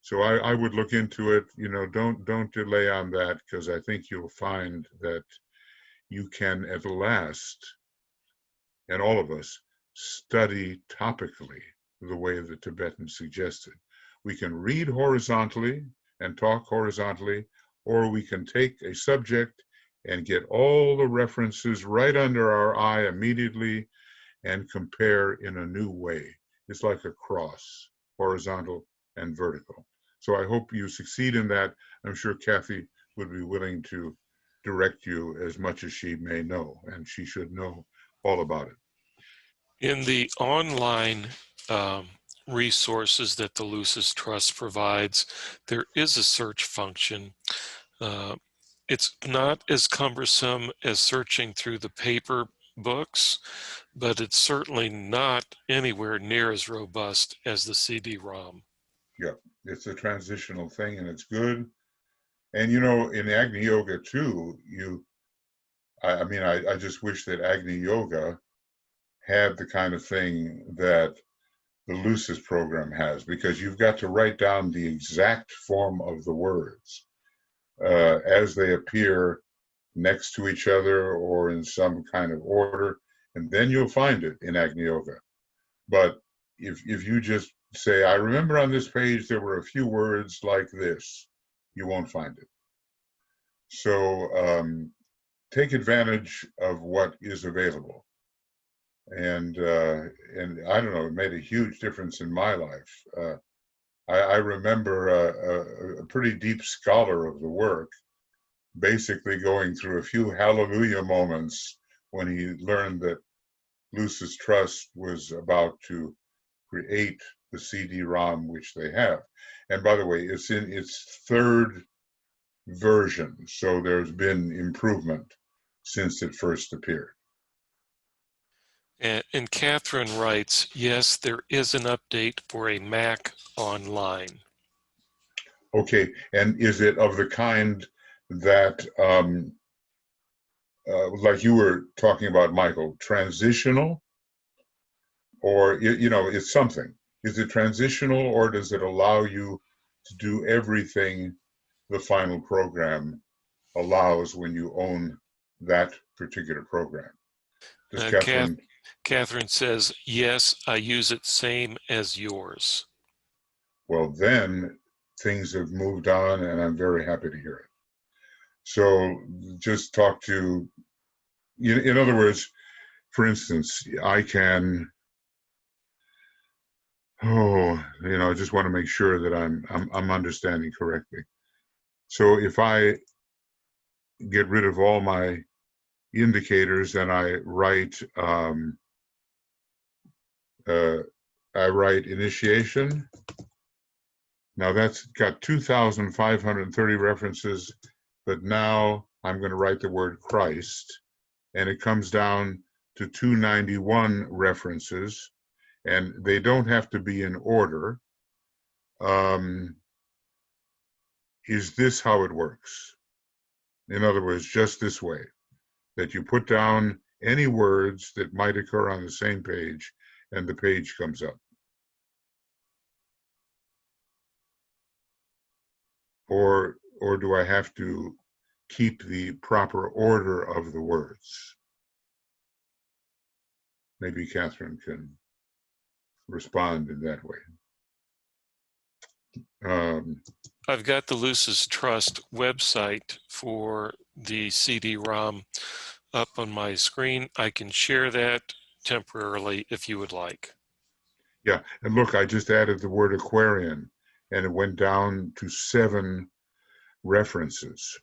So I would look into it. Don't delay on that, because I think you'll find that you can at last, and all of us, study topically the way the Tibetans suggested. We can read horizontally and talk horizontally, or we can take a subject and get all the references right under our eye immediately and compare in a new way. It's like a cross, horizontal and vertical. So I hope you succeed in that. I'm sure Kathy would be willing to direct you as much as she may know, and she should know all about it.
In the online resources that the Lucis Trust provides, there is a search function. It's not as cumbersome as searching through the paper books, but it's certainly not anywhere near as robust as the CD-ROM.
Yeah, it's a transitional thing, and it's good. And in Agni Yoga too, I just wish that Agni Yoga had the kind of thing that the Lucis program has, because you've got to write down the exact form of the words as they appear next to each other or in some kind of order, and then you'll find it in Agni Yoga. But if you just say, I remember on this page there were a few words like this, you won't find it. So take advantage of what is available. And I don't know, it made a huge difference in my life. I remember a pretty deep scholar of the work basically going through a few hallelujah moments when he learned that Lucis Trust was about to create the CD-ROM, which they have. And by the way, it's in its third version, so there's been improvement since it first appeared.
And Catherine writes, yes, there is an update for a Mac online.
Okay, and is it of the kind that, like you were talking about, Michael, transitional? Or, it's something. Is it transitional, or does it allow you to do everything the final program allows when you own that particular program? Does Catherine?
Catherine says, yes, I use it same as yours.
Well, then things have moved on, and I'm very happy to hear it. So just talk to, in other words, for instance, I can, I just want to make sure that I'm understanding correctly. So if I get rid of all my indicators and I write initiation. Now that's got 2,530 references, but now I'm going to write the word Christ, and it comes down to 291 references, and they don't have to be in order. Is this how it works? In other words, just this way, that you put down any words that might occur on the same page, and the page comes up. Or do I have to keep the proper order of the words? Maybe Catherine can respond in that way.
I've got the Lucis Trust website for the CD-ROM up on my screen. I can share that temporarily if you would like.
Yeah, and look, I just added the word Aquarian, and it went down to 7 references,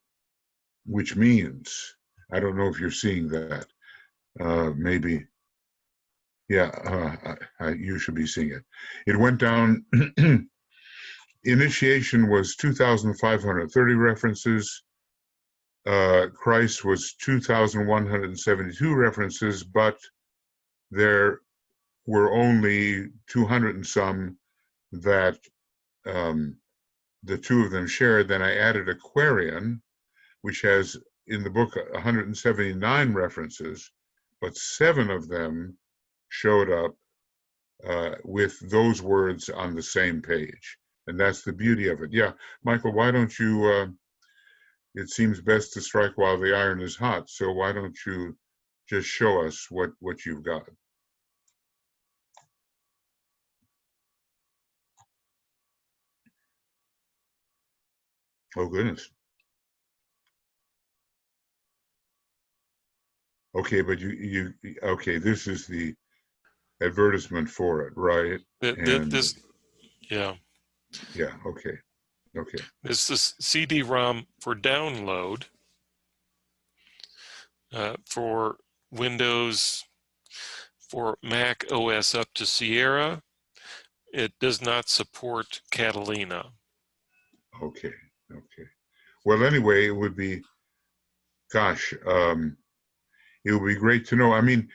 which means, I don't know if you're seeing that, maybe, yeah, you should be seeing it. It went down, initiation was 2,530 references, Christ was 2,172 references, but there were only 200 and some that the two of them shared. Then I added Aquarian, which has in the book 179 references, but 7 of them showed up with those words on the same page. And that's the beauty of it. Yeah, Michael, why don't you, it seems best to strike while the iron is hot. So why don't you just show us what you've got? Oh, goodness. Okay, but okay, this is the advertisement for it, right? And
This, yeah,
yeah, okay.
this is CD-ROM for download for Windows, for Mac OS up to Sierra. It does not support Catalina.
Okay. Well, anyway, it would be, gosh, it would be great to know. I mean,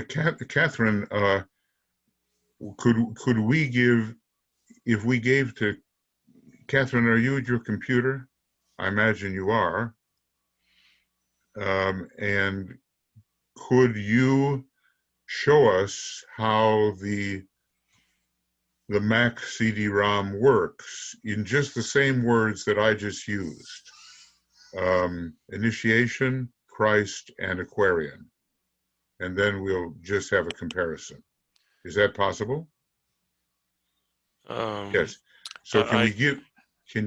Catherine, could we give, if we gave to Catherine, are you at your computer? I imagine you are. And could you show us how the Mac CD-ROM works in just the same words that I just used? Initiation, Christ, and Aquarian. And then we'll just have a comparison. Is that possible? Yes. So can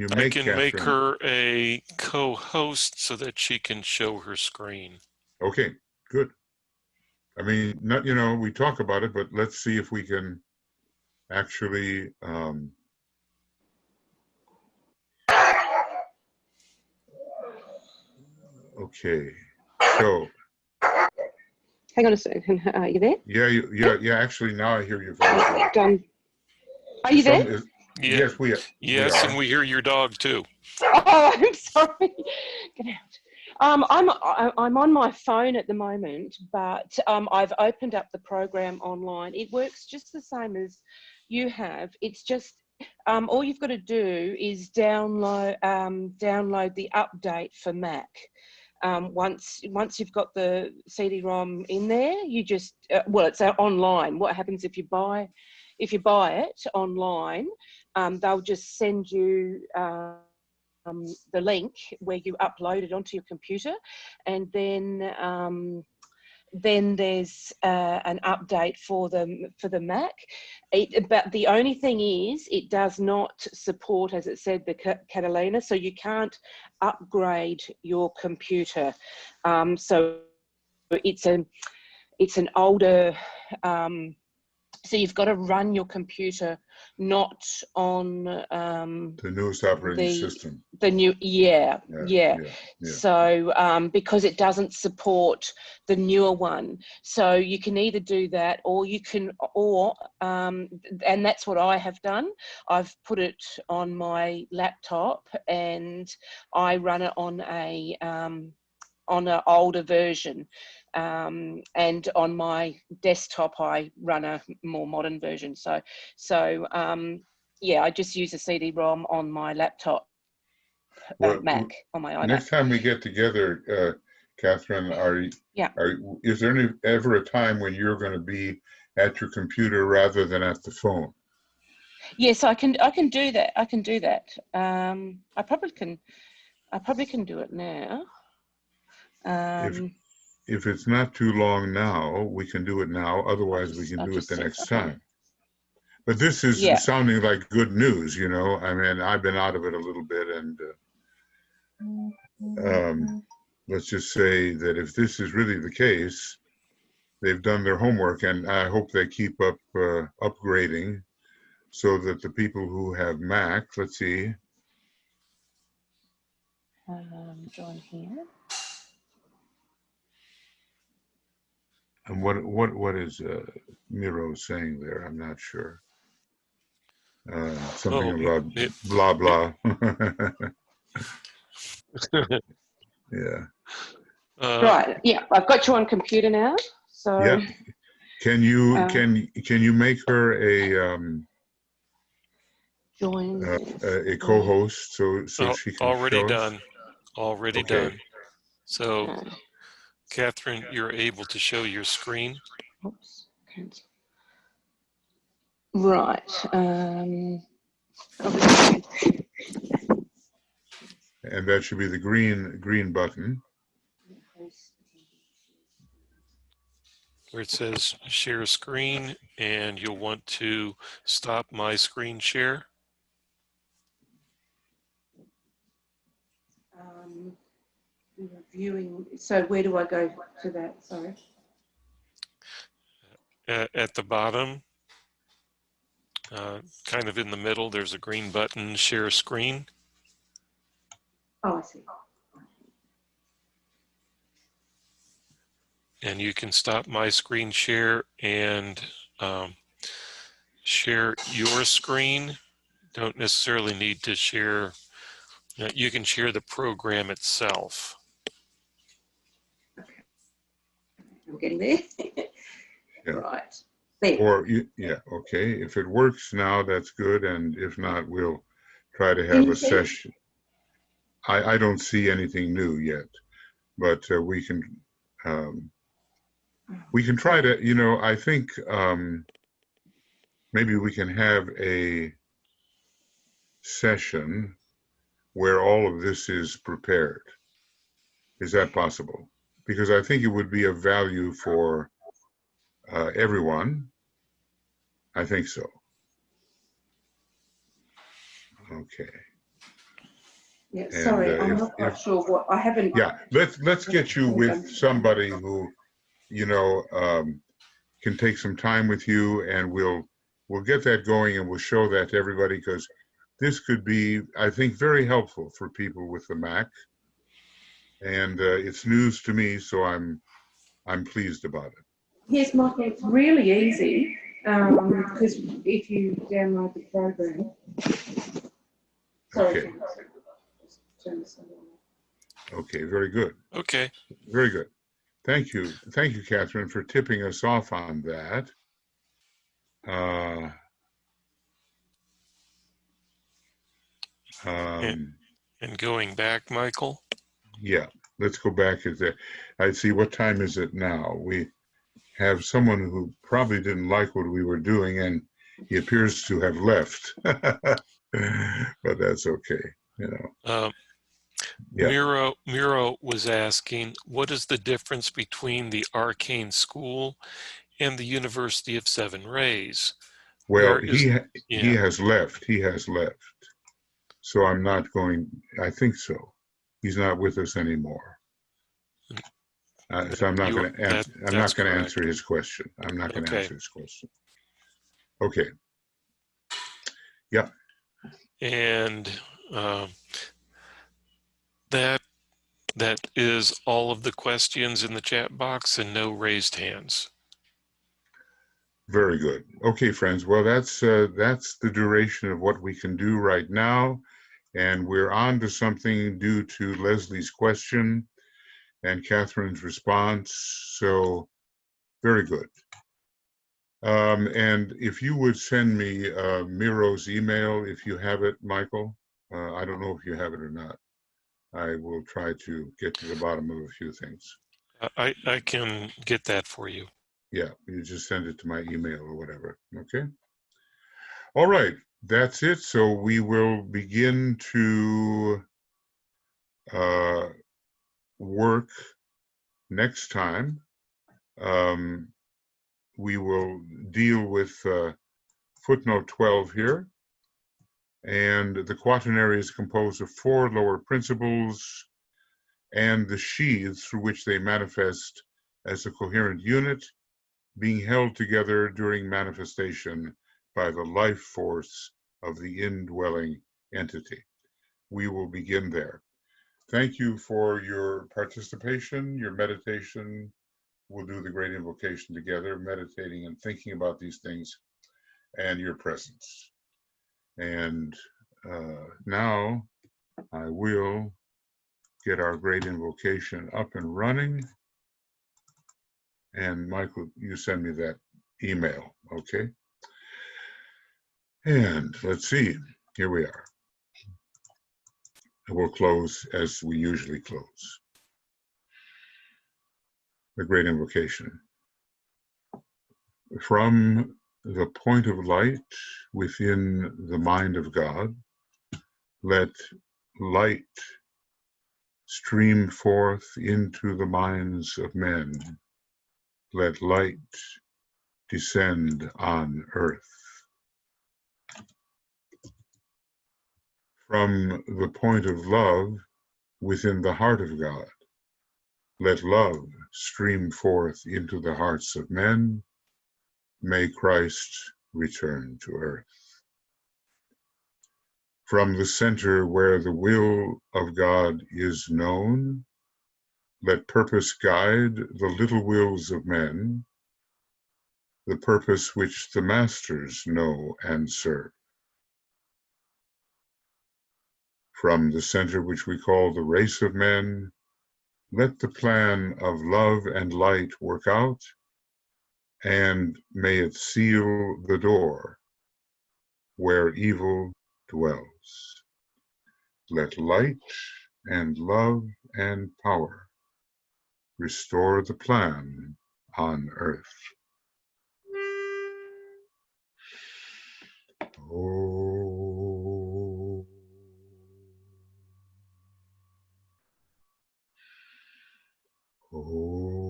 you
I
make
can make
Catherine?
her a co-host so that she can show her screen.
Okay, good. I mean, not, we talk about it, but let's see if we can actually, okay. So,
hang on a second. Are you there?
yeah. Actually, now I hear your voice.
Done. Are you there?
Yeah.
Yes, we
Yes,
are.
and we hear your dog too.
Oh, I'm sorry. Get out. I'm on my phone at the moment, but I've opened up the program online. It works just the same as you have. It's just all you've got to do is download the update for Mac. Once you've got the CD-ROM in there, you just well, it's online. What happens if you buy it online? They'll just send you the link where you upload it onto your computer, and then there's an update for the Mac. But the only thing is, it does not support, as it said, the Catalina, so you can't upgrade your computer. So it's an older. So you've got to run your computer not on
the newest operating system.
The new, yeah. So because it doesn't support the newer one, so you can either do that, or you can, and that's what I have done. I've put it on my laptop and I run it on an older version. And on my desktop, I run a more modern version. So yeah, I just use a CD-ROM on my laptop, Mac, on my iMac.
Next time we get together, Catherine, is there ever a time when you're going to be at your computer rather than at the phone?
Yes, I can do that. I can do that. I probably can do it now.
If it's not too long now, we can do it now. Otherwise, we can do it the next time. But this is sounding like good news, I mean, I've been out of it a little bit, and let's just say that if this is really the case, they've done their homework, and I hope they keep up upgrading so that the people who have Mac, let's see.
Go on here.
And what is Miro saying there? I'm not sure. Something
Oh,
about blah blah. Yeah.
Right. Yeah, I've got you on computer now. So.
Yeah. Can you make her
Join
a co-host so she can
already
show us?
done. Already
Okay.
done. So, Catherine, you're able to show your screen.
Oops. Cancel. Right.
And that should be the green button.
Where it says share screen, and you'll want to stop my screen share.
Viewing. So where do I go to that? Sorry.
At the bottom, kind of in the middle, there's a green button, share screen.
Oh, I see.
And you can stop my screen share and share your screen. Don't necessarily need to share. You can share the program itself.
Okay. I'm getting there.
Yeah.
Right. There.
Or yeah, okay. If it works now, that's good. And if not, we'll try to have a session. I don't see anything new yet, but we can try to, I think maybe we can have a session where all of this is prepared. Is that possible? Because I think it would be of value for everyone. I think so. Okay.
Yeah, sorry, I'm not quite sure what I haven't.
Yeah, let's get you with somebody who, can take some time with you, and we'll get that going, and we'll show that to everybody, because this could be, I think, very helpful for people with the Mac, and it's news to me, so I'm pleased about it.
Yes, Michael, it's really easy because if you download the program. Sorry.
Okay. Okay, very good.
Okay.
Very good. Thank you, Catherine, for tipping us off on that.
And going back, Michael?
Yeah, let's go back. I see, what time is it now? We have someone who probably didn't like what we were doing, and he appears to have left. But that's okay,
Yeah. Miro was asking, what is the difference between the Arcane School and the University of Seven Rays?
Well, he has left. He has left. So I'm not going. I think so. He's not with us anymore. So I'm not going to answer. I'm not going to answer his question. I'm not going to answer his question. Okay. Yeah.
And that is all of the questions in the chat box, and no raised hands.
Very good. Okay, friends. Well, that's the duration of what we can do right now, and we're on to something due to Leslie's question and Catherine's response. So, very good. And if you would send me Miro's email, if you have it, Michael. I don't know if you have it or not. I will try to get to the bottom of a few things.
I can get that for you.
Yeah, you just send it to my email or whatever, okay? All right, that's it. So we will begin to work next time. We will deal with footnote 12 here. And the quaternary is composed of 4 lower principles and the sheaths through which they manifest as a coherent unit, being held together during manifestation by the life force of the indwelling entity. We will begin there. Thank you for your participation, your meditation. We'll do the great invocation together, meditating and thinking about these things, and your presence. And now I will get our great invocation up and running. And Michael, you send me that email, okay? And let's see, here we are. We'll close as we usually close. The great invocation. From the point of light within the mind of God, let light stream forth into the minds of men. Let light descend on earth. From the point of love within the heart of God, let love stream forth into the hearts of men. May Christ return to earth. From the center where the will of God is known, let purpose guide the little wills of men, the purpose which the masters know and serve. From the center which we call the race of men, let the plan of love and light work out, and may it seal the door where evil dwells. Let light and love and power restore the plan on earth. Oh. Oh.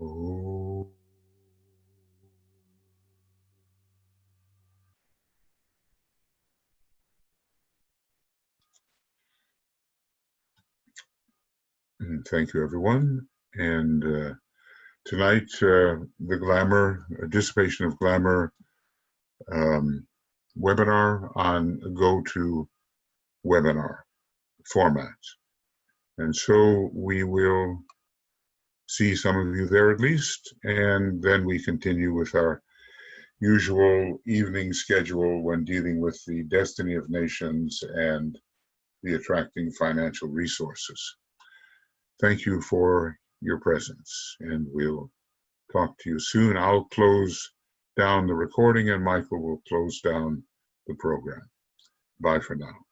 Oh. And thank you, everyone. And tonight, the Glamour, Dissipation of Glamour webinar on GoToWebinar format. And so we will see some of you there at least, and then we continue with our usual evening schedule when dealing with the destiny of nations and the attracting financial resources. Thank you for your presence, and we'll talk to you soon. I'll close down the recording, and Michael will close down the program. Bye for now.